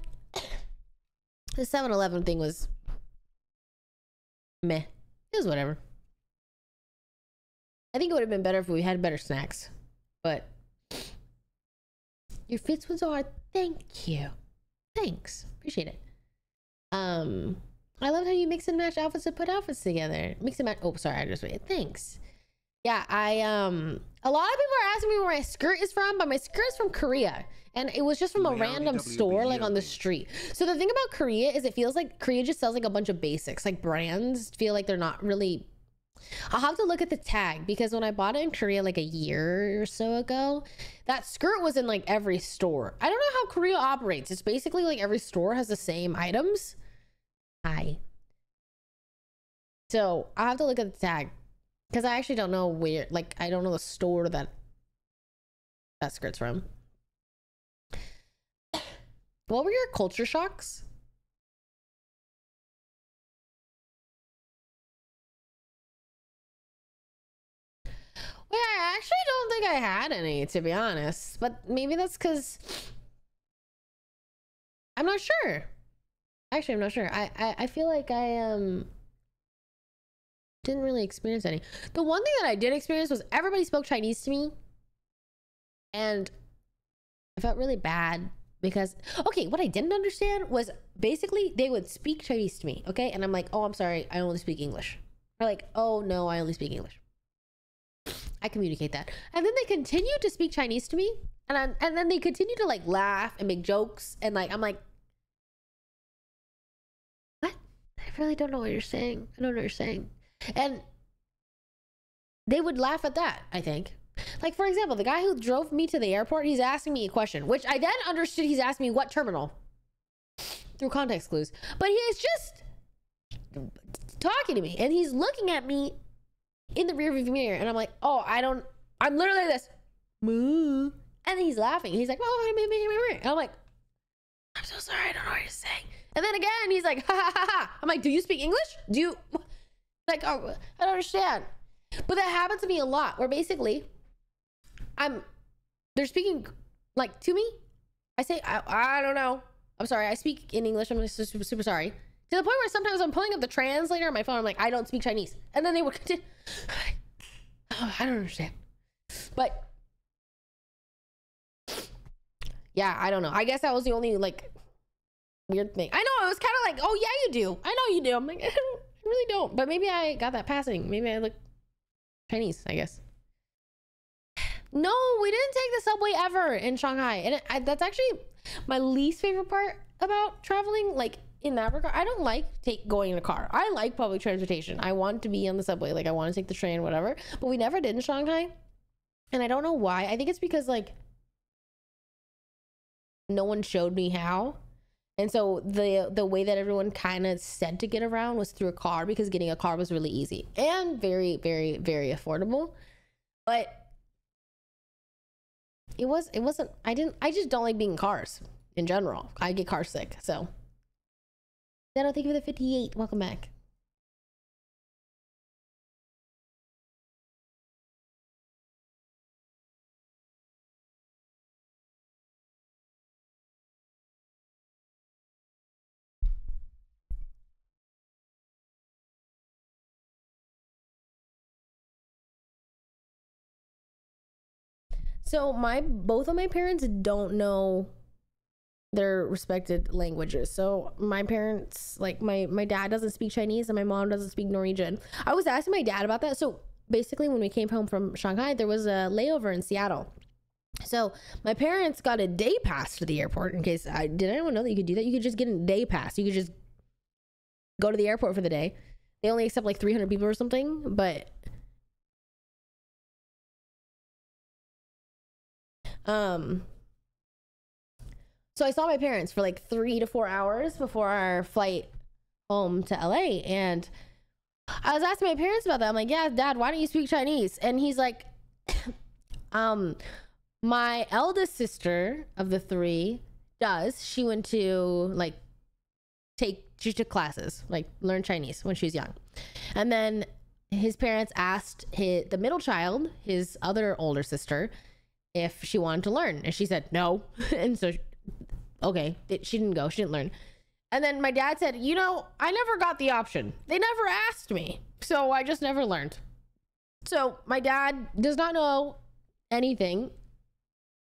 Speaker 2: The 7-Eleven thing was meh. It was whatever. I think it would have been better if we had better snacks, but your fits was hard. Thank you. Thanks. Appreciate it. I love how you mix and match outfits and put outfits together. Mix and match. Oh, sorry. I just waited. Thanks. Yeah, a lot of people are asking me where my skirt is from, but my skirt is from Korea. And it was just from a random store, like on the street. So the thing about Korea is it feels like Korea just sells like a bunch of basics. Like, brands feel like they're not really... I'll have to look at the tag because when I bought it in Korea like a year or so ago, that skirt was in like every store. I don't know how Korea operates. It's basically like every store has the same items. Hi. So I'll have to look at the tag because I actually don't know where, like, I don't know the store that skirt's from. What were your culture shocks? Wait, actually don't think I had any, to be honest. But maybe that's because I'm not sure. Actually, I'm not sure. I feel like I didn't really experience any. The one thing that I did experience was everybody spoke Chinese to me, and I felt really bad because, okay, what I didn't understand was basically they would speak Chinese to me, okay, and I'm like, oh, I'm sorry, I only speak English. Or like, oh no, I only speak English. I communicate that, and then they continue to speak Chinese to me, and then they continue to like laugh and make jokes, and like I'm like, what? I really don't know what you're saying. I don't know what you're saying. And they would laugh at that, I think. Like, for example, the guy who drove me to the airport, he's asking me a question, which I then understood he's asking me what terminal through context clues. But he is just talking to me, and he's looking at me in the rearview mirror, and I'm like, oh, I'm literally like this. Moo. And then he's laughing. He's like, oh, and I'm like, I'm so sorry, I don't know what you're saying. And then again, he's like, ha ha ha ha. I'm like, do you speak English? Do you? Like, oh, I don't understand. But that happens to me a lot, where basically they're speaking like to me. I say, I don't know. I'm sorry. I speak in English. I'm just super sorry. To the point where sometimes I'm pulling up the translator on my phone. I'm like, I don't speak Chinese. And then they would continue. Oh, I don't understand. But yeah, I don't know. I guess that was the only like weird thing. I know, it was kind of like, oh yeah, you do. I know you do. I'm like, I really don't. But maybe I got that passing. Maybe I look Chinese, I guess. No, we didn't take the subway ever in Shanghai. And that's actually my least favorite part about traveling, like in that regard. I don't like going in a car. I like public transportation. I want to be on the subway. Like I want to take the train, whatever. But we never did in Shanghai. And I don't know why. I think it's because like no one showed me how. And so the way that everyone kind of said to get around was through a car, because getting a car was really easy and very, very, very affordable. But it wasn't, I just don't like being in cars in general. I get car sick. So then I'll thank you for the 58. Welcome back. So both of my parents don't know their respected languages. So my parents, like my dad doesn't speak Chinese and my mom doesn't speak Norwegian. I was asking my dad about that. So basically when we came home from Shanghai, there was a layover in Seattle. So my parents got a day pass to the airport in case did anyone know that you could do that? You could just get a day pass. You could just go to the airport for the day. They only accept like 300 people or something, but so I saw my parents for like 3 to 4 hours before our flight home to LA, and I was asking my parents about that. I'm like, yeah, Dad, why don't you speak Chinese? And he's like, my eldest sister of the 3 does. She went to like she took classes, like learn Chinese when she was young. And then his parents asked the middle child, his other older sister, if she wanted to learn, and she said no. And so okay, she didn't go, she didn't learn. And then my dad said, you know, I never got the option, they never asked me, so I just never learned. So my dad does not know anything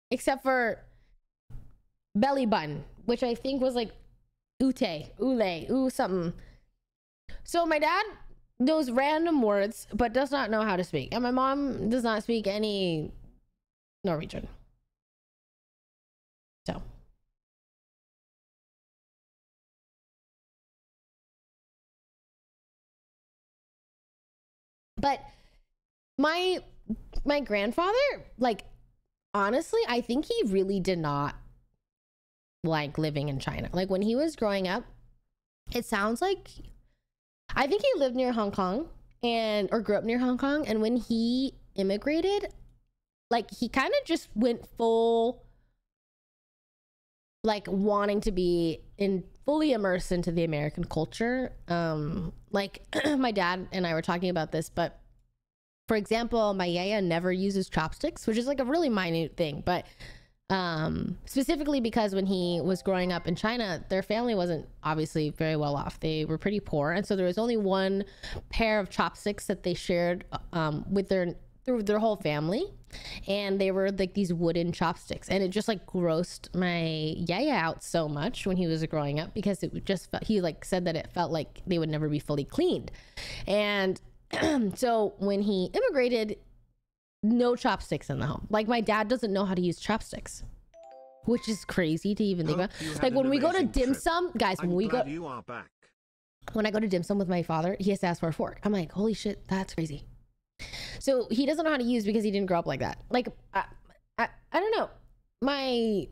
Speaker 2: except for belly button, which I think was like ule something. So my dad knows random words but does not know how to speak, and my mom does not speak any Norwegian. So but my grandfather, like honestly, I think he really did not like living in China. Like when he was growing up, it sounds like, I think he lived near Hong Kong or grew up near Hong Kong, and when he immigrated, like he kind of just went full like wanting to be fully immersed into the American culture. Like my dad and I were talking about this, but For example, my yaya never uses chopsticks, which is like a really minute thing, but specifically because when he was growing up in China, their family wasn't obviously very well off. They were pretty poor, and so there was only one pair of chopsticks that they shared with their whole family, and they were like these wooden chopsticks, and it just like grossed my yaya out so much when he was growing up, because it just he like said that it felt like they would never be fully cleaned. And so when he immigrated, no chopsticks in the home. Like, my dad doesn't know how to use chopsticks, which is crazy to even think about. Like, when we go to dim sum, guys, when I go to dim sum with my father, he has to ask for a fork. I'm like, holy shit, that's crazy. So he doesn't know how to use, because he didn't grow up like that. Like, I don't know. My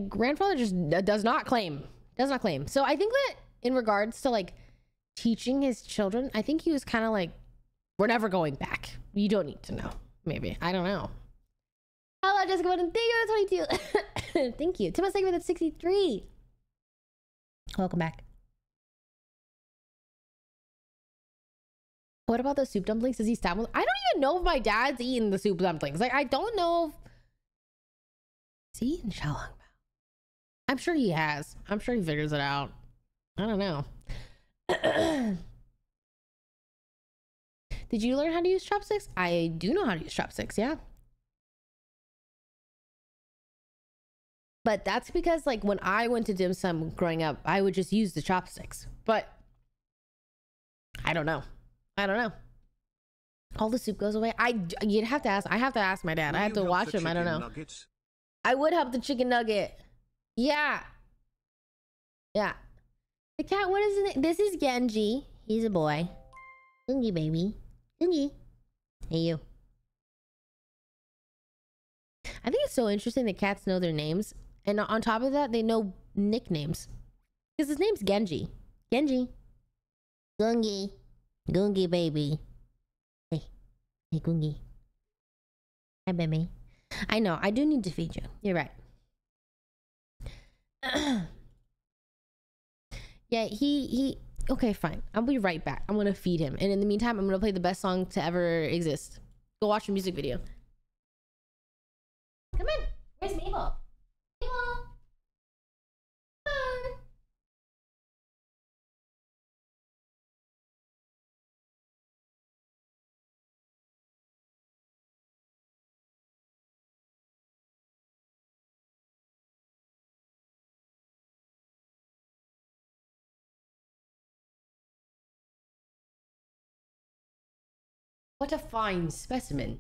Speaker 2: grandfather just does not claim. So I think that in regards to like teaching his children, I think he was kind of like, we're never going back. You don't need to know. Maybe. I don't know. Hello, Jessica. Thank you. That's 22. Thank you. Tima's segment, that's 63. Welcome back. What about the soup dumplings? Does he stab them? I don't even know if my dad's eaten the soup dumplings. Like, I don't know if... Is he eaten xiaolongbao? I'm sure he has. I'm sure he figures it out. I don't know. Did you learn how to use chopsticks? I do know how to use chopsticks, yeah. But that's because, like, when I went to dim sum growing up, I would just use the chopsticks. But I don't know. All the soup goes away. You'd have to ask. I have to ask my dad. I have to watch him. I don't know. Nuggets? I would help the chicken nugget. Yeah. The cat, what is it? This is Genji. He's a boy. Genji, baby. Genji. Hey, you. I think it's so interesting that cats know their names. And on top of that, they know nicknames. Because his name's Genji. Genji. Gungi. Gungi, baby. Hey, Gungi. Hi, baby. I know, I do need to feed you. You're right. Yeah, he... Okay, fine. I'll be right back. I'm gonna feed him. And in the meantime, I'm gonna play the best song to ever exist. Go watch a music video. Come in. Where's Mabel? Mabel! Hi. What a fine specimen.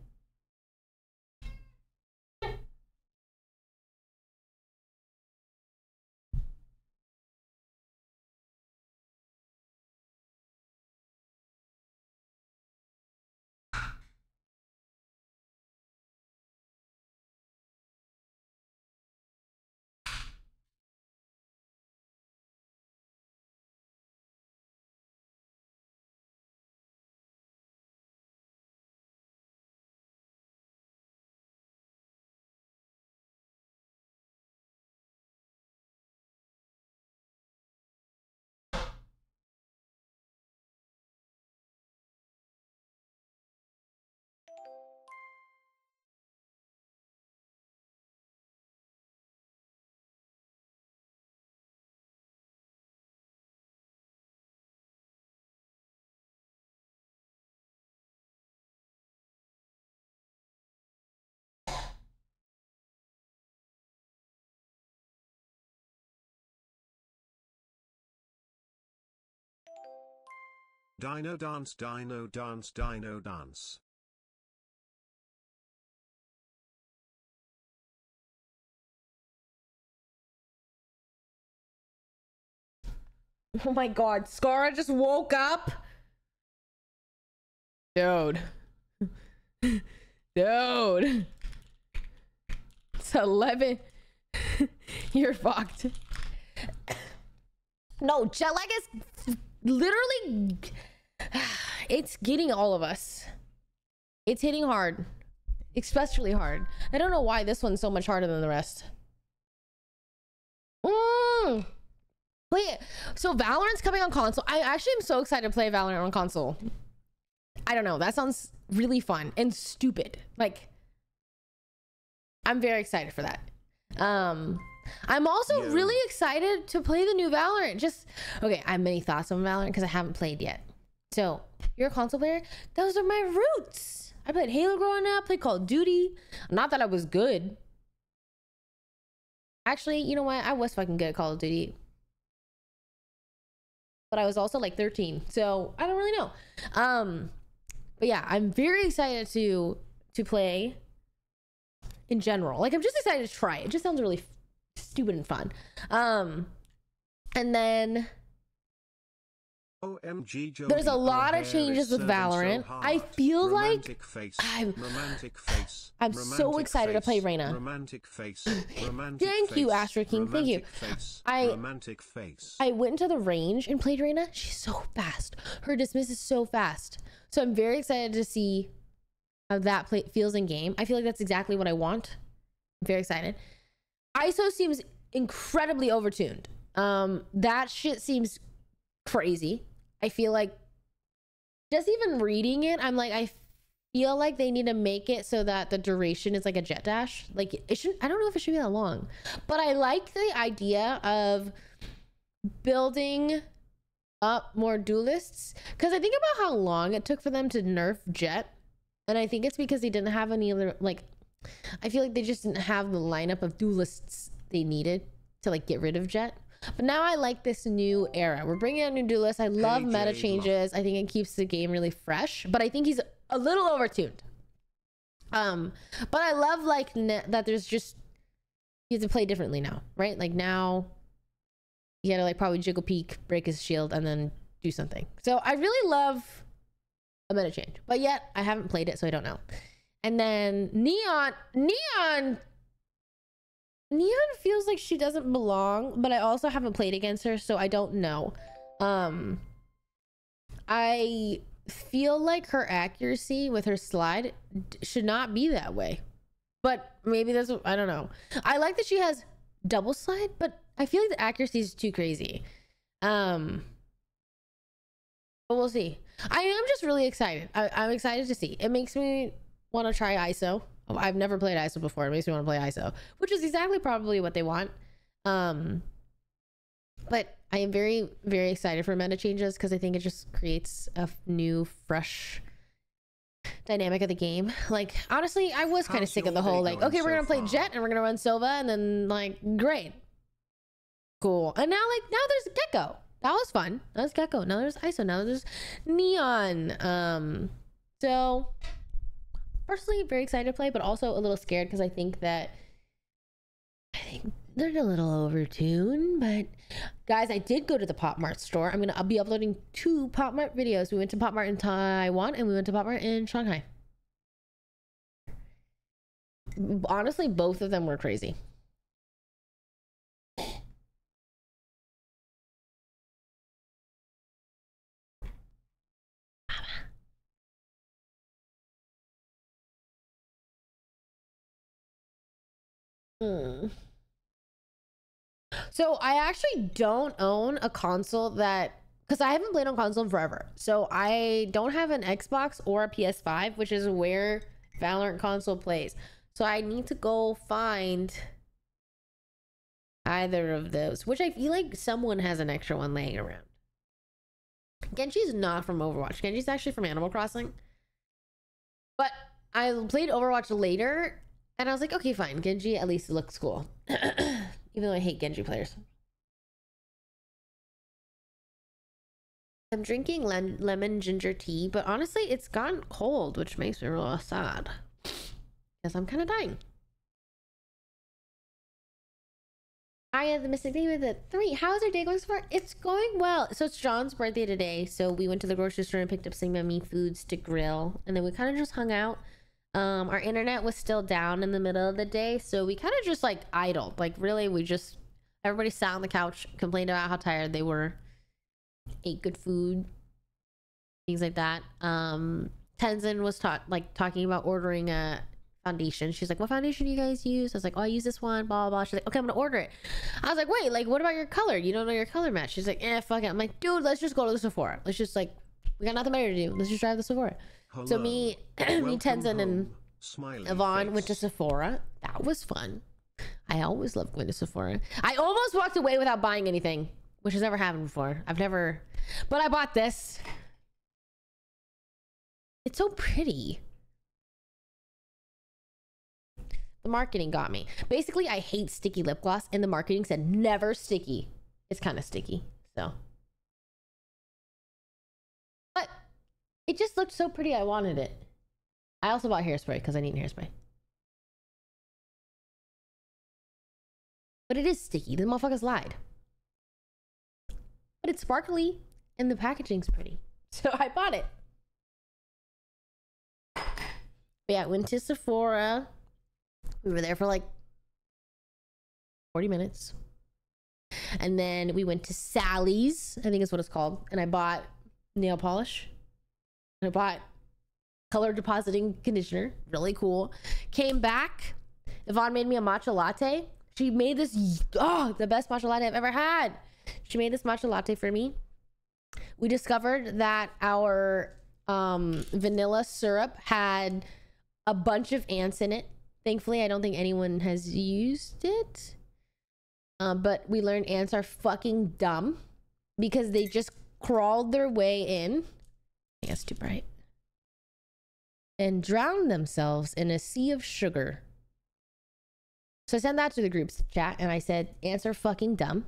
Speaker 1: Dino dance, dino dance, dino dance.
Speaker 2: Oh my god, Scara just woke up? Dude. Dude. It's 11. You're fucked. No, jet lag is literally... It's getting all of us. It's hitting hard. Especially hard. I don't know why this one's so much harder than the rest. Wait, so Valorant's coming on console. I actually am so excited to play Valorant on console. I don't know. That sounds really fun and stupid. Like, I'm very excited for that. I'm also really excited to play the new Valorant. Okay, I have many thoughts on Valorant because I haven't played yet. So, you're a console player? Those are my roots. I played Halo growing up, played Call of Duty. Not that I was good. Actually, you know what? I was fucking good at Call of Duty. But I was also like 13. So, I don't really know. But yeah, I'm very excited to play in general. Like, I'm just excited to try it. It just sounds really stupid and fun. And then
Speaker 1: OMG, Jody,
Speaker 2: there's a lot of changes with Valorant. So I feel like I'm so excited to play Reyna. Thank you, Astro King. Thank you. I went into the range and played Reyna. She's so fast. Her dismiss is so fast. So I'm very excited to see how that feels in game. I feel like that's exactly what I want. I'm very excited. ISO seems incredibly overtuned. That shit seems crazy. I feel like just even reading it, I'm like, I feel like they need to make it so that the duration is like a jet dash. Like, it shouldn't, I don't know if it should be that long, but I like the idea of building up more duelists, because I think about how long it took for them to nerf Jet, and I think it's because they didn't have any other, like, I feel like they just didn't have the lineup of duelists they needed to like get rid of Jet. But now I like this new era. We're bringing out new duelists. I love meta changes. I think it keeps the game really fresh, but I think he's a little overtuned. But I love like that there's just, you have to play differently now, right? Like now you gotta like probably jiggle peek, break his shield, and then do something. So I really love a meta change, but yet I haven't played it, so I don't know. And then Neon feels like she doesn't belong, but I also haven't played against her, so I don't know. I feel like her accuracy with her slide should not be that way, but maybe that's, I don't know. I like that she has double slide, but I feel like the accuracy is too crazy. But we'll see. I am just really excited. I'm excited to see. It makes me want to try ISO. I've never played ISO before. It makes me want to play ISO, which is exactly probably what they want. But I am very, very excited for meta changes because I think it just creates a new, fresh dynamic of the game. Like, honestly, I was kind of sick of the whole, like, okay, we're going to play Jet and we're going to run Sova, and then, like, great. Cool. And now, like, now there's Gecko. That was fun. That was Gecko. Now there's ISO. Now there's Neon. So personally very excited to play, but also a little scared because I think they're a little overtuned. But guys, I did go to the Pop Mart store. I'll be uploading 2 Pop Mart videos. We went to Pop Mart in Taiwan and we went to Pop Mart in Shanghai. Honestly, both of them were crazy. So I actually don't own a console because I haven't played on console in forever. So I don't have an Xbox or a PS5, which is where Valorant console plays. So I need to go find either of those, which I feel like someone has an extra one laying around. Genji's not from Overwatch. Genji's actually from Animal Crossing. But I played Overwatch later and I was like, okay, fine. Genji at least looks cool. Even though I hate Genji players. I'm drinking lemon ginger tea, but honestly, it's gotten cold, which makes me real sad. Because I'm kind of dying. I have the Mystic Day with a 3. How's your day going so far? It's going well. So it's John's birthday today. So we went to the grocery store and picked up some yummy foods to grill. And then we kind of just hung out. Our internet was still down in the middle of the day, so we kind of just like idled. Like really, everybody sat on the couch, complained about how tired they were, ate good food, things like that. Tenzin was talking about ordering a foundation. She's like, what foundation do you guys use? I was like, oh, I use this one, blah, blah, blah. She's like, okay, I'm gonna order it. I was like, wait, like, what about your color? You don't know your color match? She's like, fuck it. I'm like, dude, let's just go to the Sephora. Let's just like We got nothing better to do. Let's just drive to Sephora.
Speaker 1: Hello.
Speaker 2: So me, me, Tenzin, and
Speaker 1: Smiley
Speaker 2: Yvonne
Speaker 1: face.
Speaker 2: went to Sephora. That was fun. I always loved going to Sephora. I almost walked away without buying anything, which has never happened before. I've never, but I bought this. It's so pretty. The marketing got me. Basically, I hate sticky lip gloss, and the marketing said never sticky. It's kind of sticky, so. But it just looked so pretty, I wanted it. I also bought hairspray because I need hairspray. But it is sticky. The motherfuckers lied. But it's sparkly and the packaging's pretty. So I bought it. But yeah, I went to Sephora. We were there for like 40 minutes. And then we went to Sally's, I think is what it's called. And I bought nail polish. And I bought color depositing conditioner. Really cool. Came back. Yvonne made me a matcha latte. She made this, the best matcha latte I've ever had. She made this matcha latte for me. We discovered that our vanilla syrup had a bunch of ants in it. Thankfully, I don't think anyone has used it. But we learned ants are fucking dumb because they just crawled their way in. I think that's too bright. And drowned themselves in a sea of sugar. So I sent that to the group's chat and I said, ants are fucking dumb.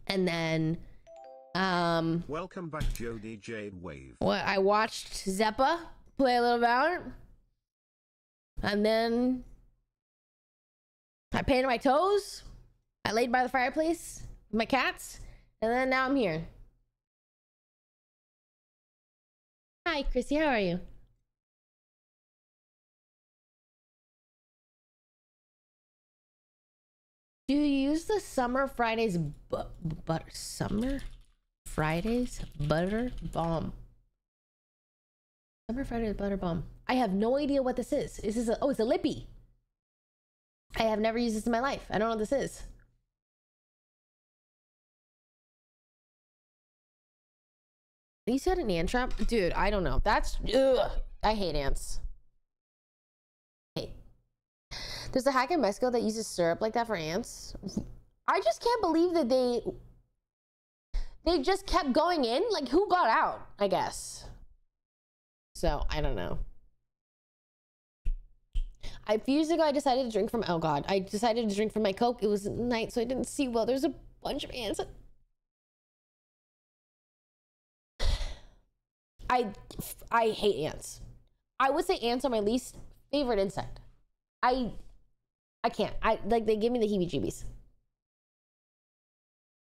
Speaker 2: And then,
Speaker 1: welcome back, Jody Jade Wave.
Speaker 2: well, I watched Zeppa play a little Valorant. And then I painted my toes. I laid by the fireplace with my cats. And then now I'm here. Hi, Chrissy, how are you? Do you use the Summer Fridays Summer Fridays butter bomb? Summer Fridays butter bomb. I have no idea what this is. Is this it's a lippy. I have never used this in my life. I don't know what this is. You said an ant trap? Dude, I don't know. That's I hate ants. There's a hack in Mexico that uses syrup like that for ants. I just can't believe that they just kept going in. Like, who got out, I guess. So, I don't know. A few years ago, I decided to drink from, oh God, I decided to drink from my Coke. It was night, so I didn't see well. There's a bunch of ants. I hate ants. I would say ants are my least favorite insect. I can't. They give me the heebie-jeebies.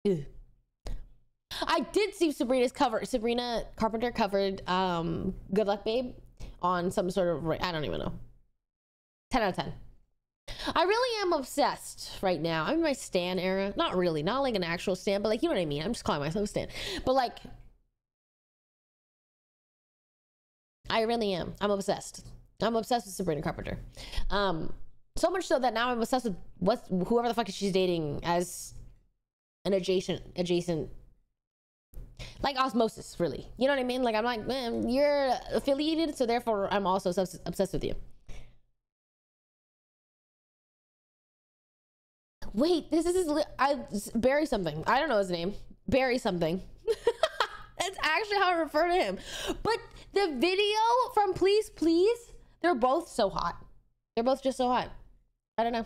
Speaker 2: Ew. I did see Sabrina Carpenter covered Good Luck Babe on some sort of, I don't even know. 10 out of 10. I really am obsessed right now. I'm in my stan era. Not really, not like an actual stan, but like, you know what I mean? I'm just calling myself a stan. But like, I really am. I'm obsessed. I'm obsessed with Sabrina Carpenter. So much so that now I'm obsessed with whoever the fuck she's dating as an adjacent, like osmosis, really. You know what I mean? Like, I'm like, man, you're affiliated, so therefore I'm also obsessed with you. Wait, this is Barry something. I don't know his name. Barry something. That's actually how I refer to him. But the video from Please Please, they're both so hot. They're both just so hot. I don't know.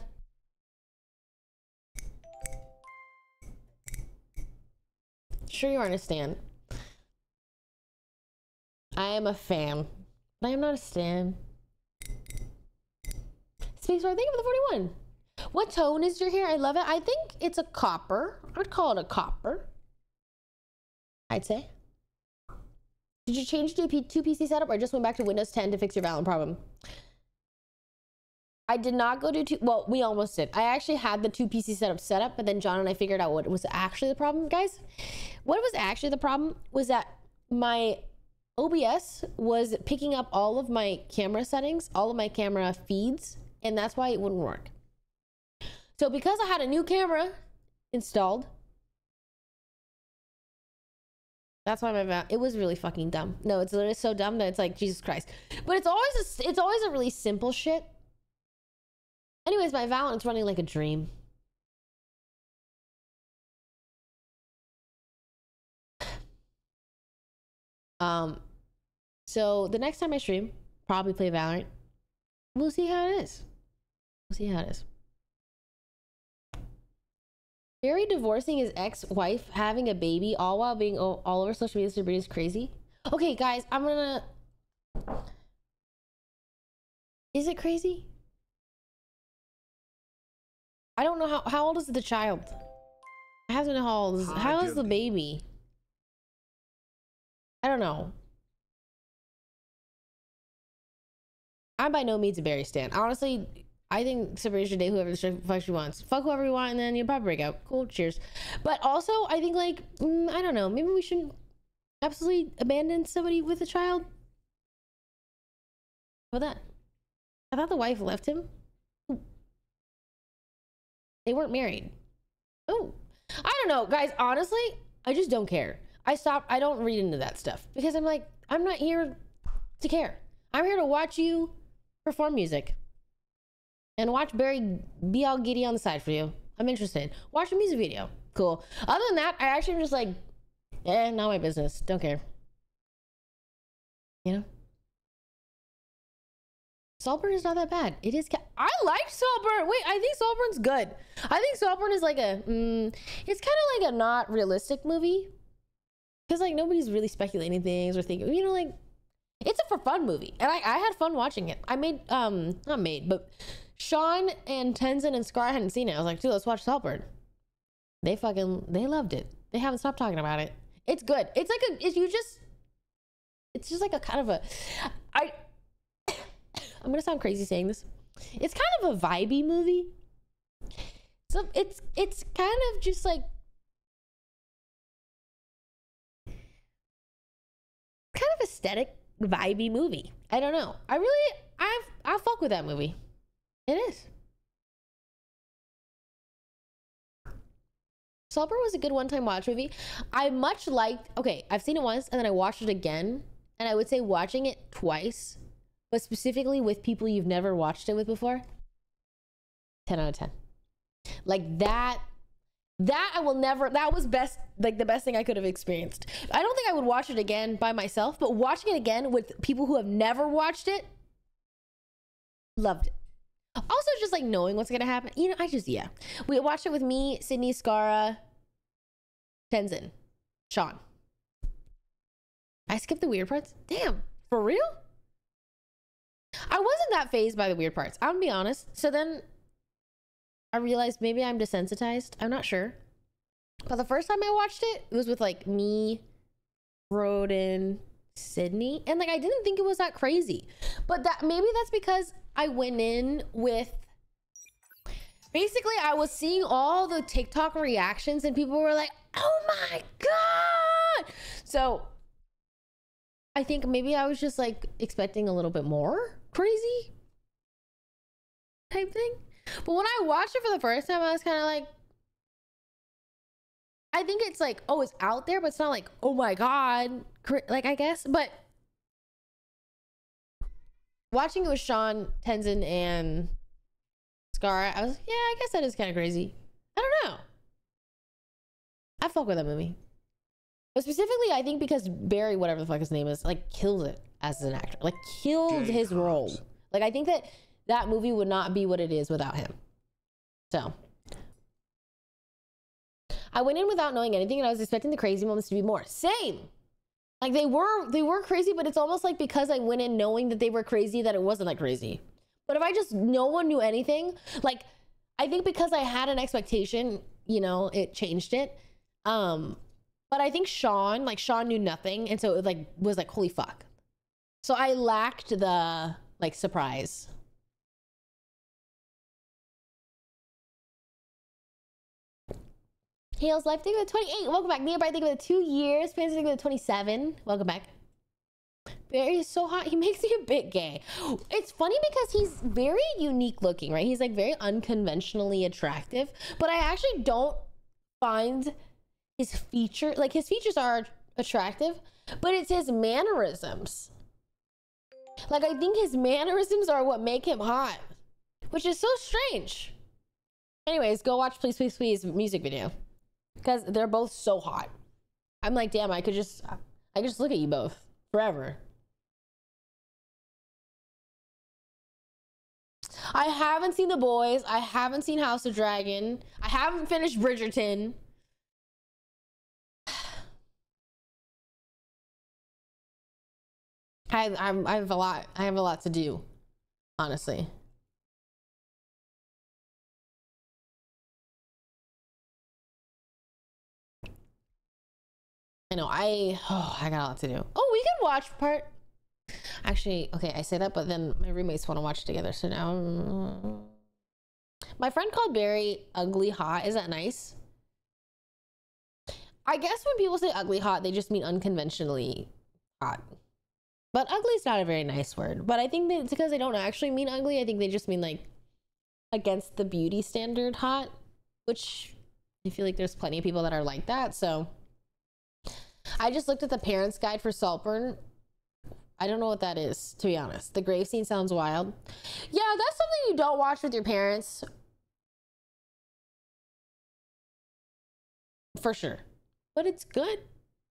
Speaker 2: Sure, you understand. I am a fan, but I am not a stan. Space Bar, thank you for the 41. What tone is your hair? I love it. I think it's a copper. I'd call it a copper. I'd say. Did you change to a two PC setup or just went back to Windows 10 to fix your Valorant problem? I did not go to two. Well, we almost did. I actually had the two PC setup set up, but then John and I figured out what was actually the problem, guys. What was actually the problem was that my OBS was picking up all of my camera settings, all of my camera feeds, and that's why it wouldn't work. So because I had a new camera installed, That's why it was really fucking dumb. No, it's literally so dumb that it's like, Jesus Christ. But it's always a really simple shit. Anyways, my Valorant's running like a dream. So the next time I stream, probably play Valorant. We'll see how it is. We'll see how it is. Barry divorcing his ex-wife, having a baby, all while being all over social media celebrities, crazy. Okay, guys, I'm gonna... Is it crazy? I don't know how old is the child? I have to know how old is the baby? I don't know. I'm by no means a Barry stan. Honestly, I think Sabrina should date whoever the fuck she wants. Fuck whoever you want, and then you'll probably break up. Cool, cheers. But also, I think like, I don't know. Maybe we shouldn't absolutely abandon somebody with a child. What that? I thought the wife left him. Ooh. They weren't married. Oh, I don't know, guys. Honestly, I just don't care. I don't read into that stuff because I'm like, I'm not here to care. I'm here to watch you perform music and watch Barry be all giddy on the side for you. I'm interested. Watch a music video. Cool. Other than that, I actually am just like, not my business. Don't care. You know? Saltburn is not that bad. It is. I like Saltburn. Wait, I think Saltburn's good. I think Saltburn is like a, it's kind of like a not realistic movie. Because like nobody's really speculating things or thinking, you know, like, it's a for fun movie. And I had fun watching it. I made, not made, but Sean and Tenzin and Scar hadn't seen it. I was like, dude, let's watch Saltburn. They loved it. They haven't stopped talking about it. It's good. It's like it's just like a kind of a, I'm gonna sound crazy saying this. It's kind of a vibey movie. So it's kind of just like, kind of aesthetic, vibey movie. I don't know. I fuck with that movie. It is. Saltburn was a good one-time watch movie. I much liked, okay, I've seen it once and then I watched it again, and I would say watching it twice, but specifically with people you've never watched it with before, 10 out of 10. Like that I will never, that was best, like the best thing I could have experienced. I don't think I would watch it again by myself, but watching it again with people who have never watched it, loved it. Also just like knowing what's gonna happen, you know, yeah. We watched it with me, Sydney, Skara, Tenzin, Sean. I skipped the weird parts? Damn, for real? I wasn't that fazed by the weird parts, I'm gonna be honest. So then I realized maybe I'm desensitized. I'm not sure. But the first time I watched it, it was with like me, Roden, Sydney. And like, I didn't think it was that crazy. But maybe that's because I went in with, basically I was seeing all the TikTok reactions and people were like, oh my God. So I think maybe I was just like expecting a little bit more crazy type thing. But when I watched it for the first time, I was kind of like, I think it's like, oh, it's out there, but it's not like, oh my God, like, I guess. But watching it with Sean, Tenzin, and Scar, I was like, yeah, I guess that is kind of crazy. I don't know. I fuck with that movie. But specifically, I think because Barry, whatever the fuck his name is, like, killed it as an actor. Like, killed his role. Like, I think that movie would not be what it is without him. So I went in without knowing anything and I was expecting the crazy moments to be more. Same. Like they were crazy, but it's almost like because I went in knowing that they were crazy that it wasn't that crazy. But if I just, no one knew anything, like I think because I had an expectation, you know, it changed it. But I think Sean knew nothing. And so it like was like, holy fuck. So I lacked the like surprise. Hales Life, thank you for the 28. Welcome back. Nearby, thank you for the 2 years. Fancy, thank you for the 27. Welcome back. Barry is so hot. He makes me a bit gay. It's funny because he's very unique looking, right? He's like very unconventionally attractive, but I actually don't find his features are attractive, but it's his mannerisms. Like, I think his mannerisms are what make him hot, which is so strange. Anyways, go watch Please Please Please music video, because they're both so hot. I'm like, damn, I could just look at you both forever. I haven't seen The Boys. I haven't seen House of Dragon. I haven't finished Bridgerton. I have a lot to do, honestly. I know, I got a lot to do. Oh, we can watch part. Actually, okay, I say that, but then my roommates want to watch it together. So now, my friend called Barry ugly hot. Is that nice? I guess when people say ugly hot, they just mean unconventionally hot. But ugly is not a very nice word. But I think that it's because they don't actually mean ugly. I think they just mean like against the beauty standard hot, which I feel like there's plenty of people that are like that. So I just looked at the parents guide for Saltburn. I don't know what that is, to be honest. The grave scene sounds wild. Yeah, that's something you don't watch with your parents. For sure. But it's good.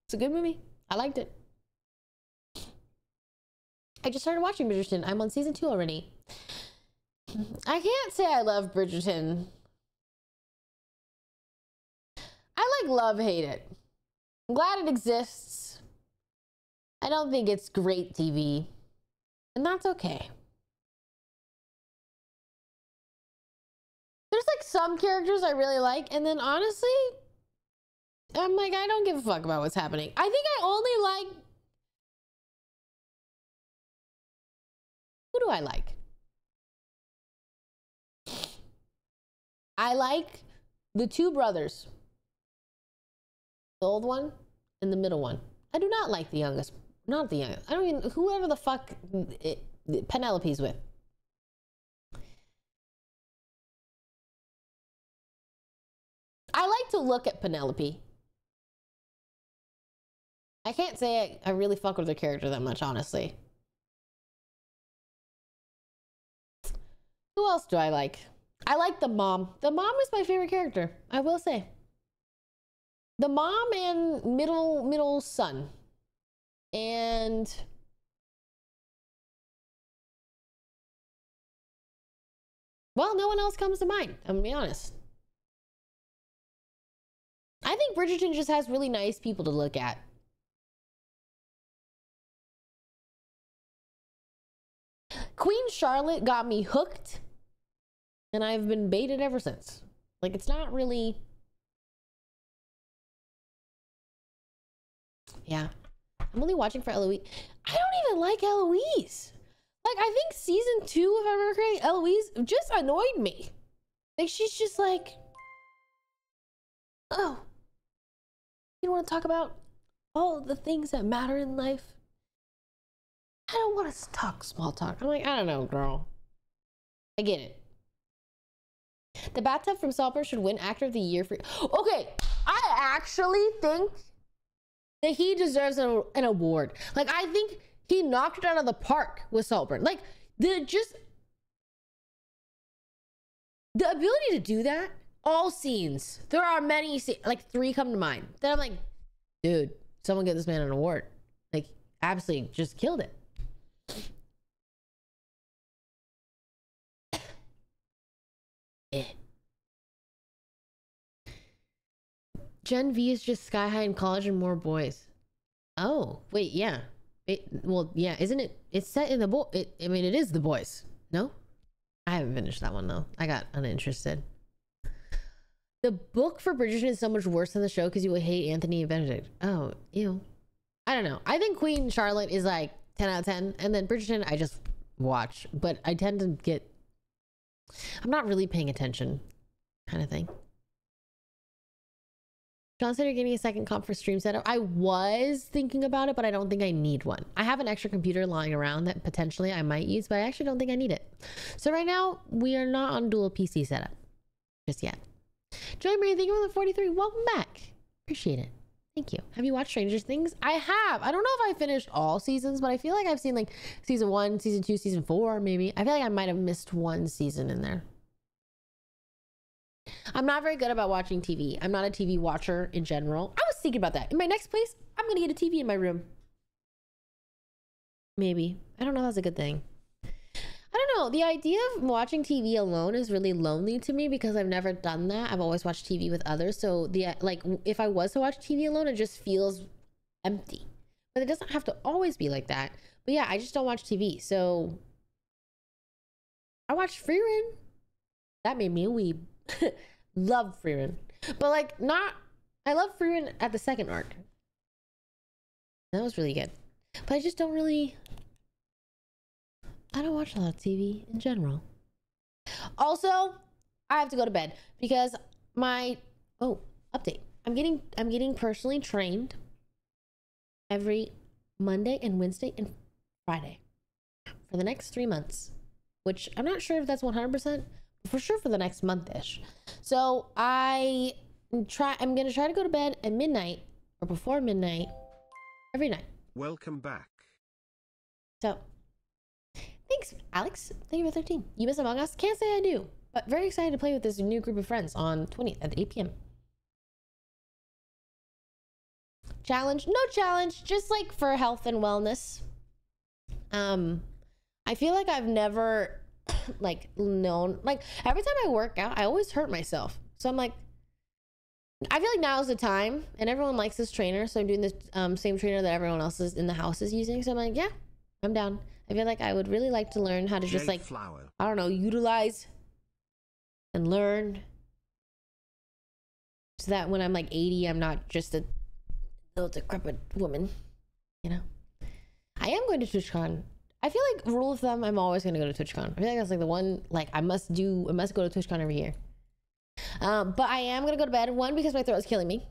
Speaker 2: It's a good movie. I liked it. I just started watching Bridgerton. I'm on season 2 already. I can't say I love Bridgerton. I like love hate it. I'm glad it exists. I don't think it's great TV. And that's okay. There's like some characters I really like, and then honestly, I'm like, I don't give a fuck about what's happening. I think I only like... Who do I like? I like the 2 brothers. The old one and the middle one. I do not like the youngest. Not the youngest. I don't even... Whoever the fuck Penelope's with. I like to look at Penelope. I can't say I really fuck with her character that much, honestly. Who else do I like? I like the mom. The mom is my favorite character, I will say. The mom and middle son. And well, no one else comes to mind, I'm gonna be honest. I think Bridgerton just has really nice people to look at. Queen Charlotte got me hooked, and I've been baited ever since. Like, it's not really... Yeah. I'm only watching for Eloise. I don't even like Eloise. Like, I think season 2, if I remember correctly, Eloise just annoyed me. Like, she's just like... Oh. You don't want to talk about all the things that matter in life? I don't want to talk small talk. I'm like, I don't know, girl. I get it. The bathtub from Saltburn should win Actor of the Year for... Okay, I actually think that he deserves an award. Like, I think he knocked it out of the park with Saltburn. Like, the ability to do that, all scenes. There are many scenes, like 3 come to mind. Then I'm like, dude, someone get this man an award. Like, absolutely just killed it. Gen V is just Sky High in college and more boys. Oh, wait, yeah. Well, yeah, isn't it? It's set in the I mean, it is The Boys. No? I haven't finished that one, though. I got uninterested. The book for Bridgerton is so much worse than the show because you would hate Anthony and Benedict. Oh, ew. I don't know. I think Queen Charlotte is like 10 out of 10. And then Bridgerton, I just watch. But I tend to get... I'm not really paying attention kind of thing. John said you're getting a second comp for stream setup. I was thinking about it, but I don't think I need one. I have an extra computer lying around that potentially I might use, but I actually don't think I need it. So right now, we are not on dual PC setup just yet. Joy Marie, thank you for the 43. Welcome back. Appreciate it. Thank you. Have you watched Stranger Things? I have. I don't know if I finished all seasons, but I feel like I've seen like season 1, season 2, season 4, maybe. I feel like I might have missed one season in there. I'm not very good about watching TV. I'm not a TV watcher in general. I was thinking about that. In my next place, I'm going to get a TV in my room. Maybe. I don't know if that's a good thing. I don't know. The idea of watching TV alone is really lonely to me because I've never done that. I've always watched TV with others. So like if I was to watch TV alone, it just feels empty. But it doesn't have to always be like that. But yeah, I just don't watch TV. So I watched Free Reign. That made me a weeb. Love Free Reign. But like not, I love Free Reign at the second arc. That was really good. But I just don't really, I don't watch a lot of TV in general. Also, I have to go to bed because update. I'm getting personally trained every Monday and Wednesday and Friday for the next 3 months, which I'm not sure if that's 100%, but for sure for the next month-ish. So I'm gonna try to go to bed at midnight or before midnight every night.
Speaker 1: Welcome back.
Speaker 2: So thanks, Alex. Thank you for 13. You miss Among Us? Can't say I do, but very excited to play with this new group of friends on 20th at 8 p.m. Challenge? No challenge, just like for health and wellness. I feel like I've never like known, like every time I work out, I always hurt myself. So I'm like, I feel like now is the time, and everyone likes this trainer, so I'm doing this same trainer that everyone else is in the house is using. So I'm like, yeah, I'm down. I feel like I would really like to learn how to just like, I don't know, utilize and learn so that when I'm like 80, I'm not just a little decrepit woman, you know? I am going to TwitchCon. I feel like rule of thumb, I'm always going to go to TwitchCon. I feel like that's like the one, like I must go to TwitchCon every year. But I am going to go to bed. One, because my throat is killing me.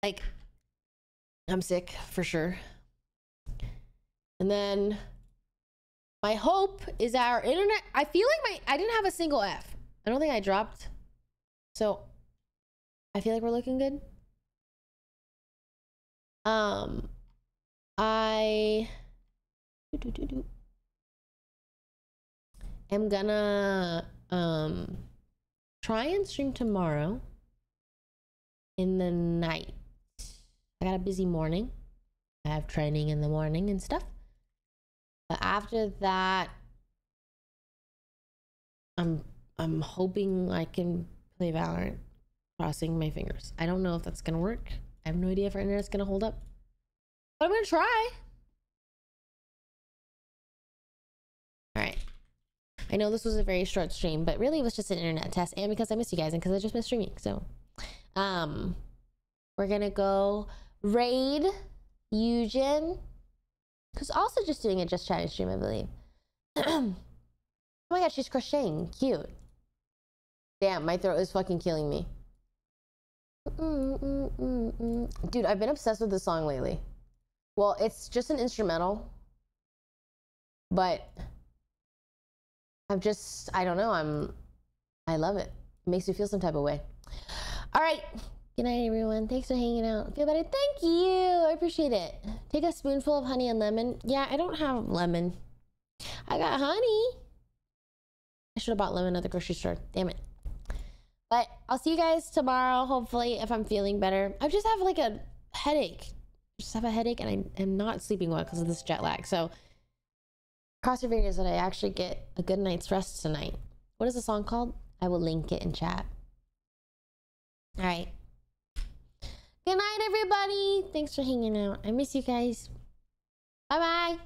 Speaker 2: Like, I'm sick for sure. And then my hope is our internet. I feel like I didn't have a single F. I don't think I dropped. So I feel like we're looking good. I am gonna try and stream tomorrow in the night. I got a busy morning. I have training in the morning and stuff. But after that, I'm hoping I can play Valorant. Crossing my fingers. I don't know if that's gonna work. I have no idea if our internet's gonna hold up. But I'm gonna try. Alright. I know this was a very short stream, but really it was just an internet test, and because I miss you guys and because I just missed streaming. So we're gonna go raid Eugen, who's also just doing a just chatting stream, I believe. Oh my god, she's crocheting. Cute. Damn, my throat is fucking killing me. Dude, I've been obsessed with this song lately. Well, it's just an instrumental, but I don't know, I love it. It makes me feel some type of way. All right. Good night, everyone. Thanks for hanging out. Feel better. Thank you. I appreciate it. Take a spoonful of honey and lemon. Yeah, I don't have lemon. I got honey. I should have bought lemon at the grocery store. Damn it. But I'll see you guys tomorrow, hopefully, if I'm feeling better. I just have like a headache. I just have a headache, and I am not sleeping well because of this jet lag. So cross your fingers that I actually get a good night's rest tonight. What is the song called? I will link it in chat. All right. Good night, everybody. Thanks for hanging out. I miss you guys. Bye-bye.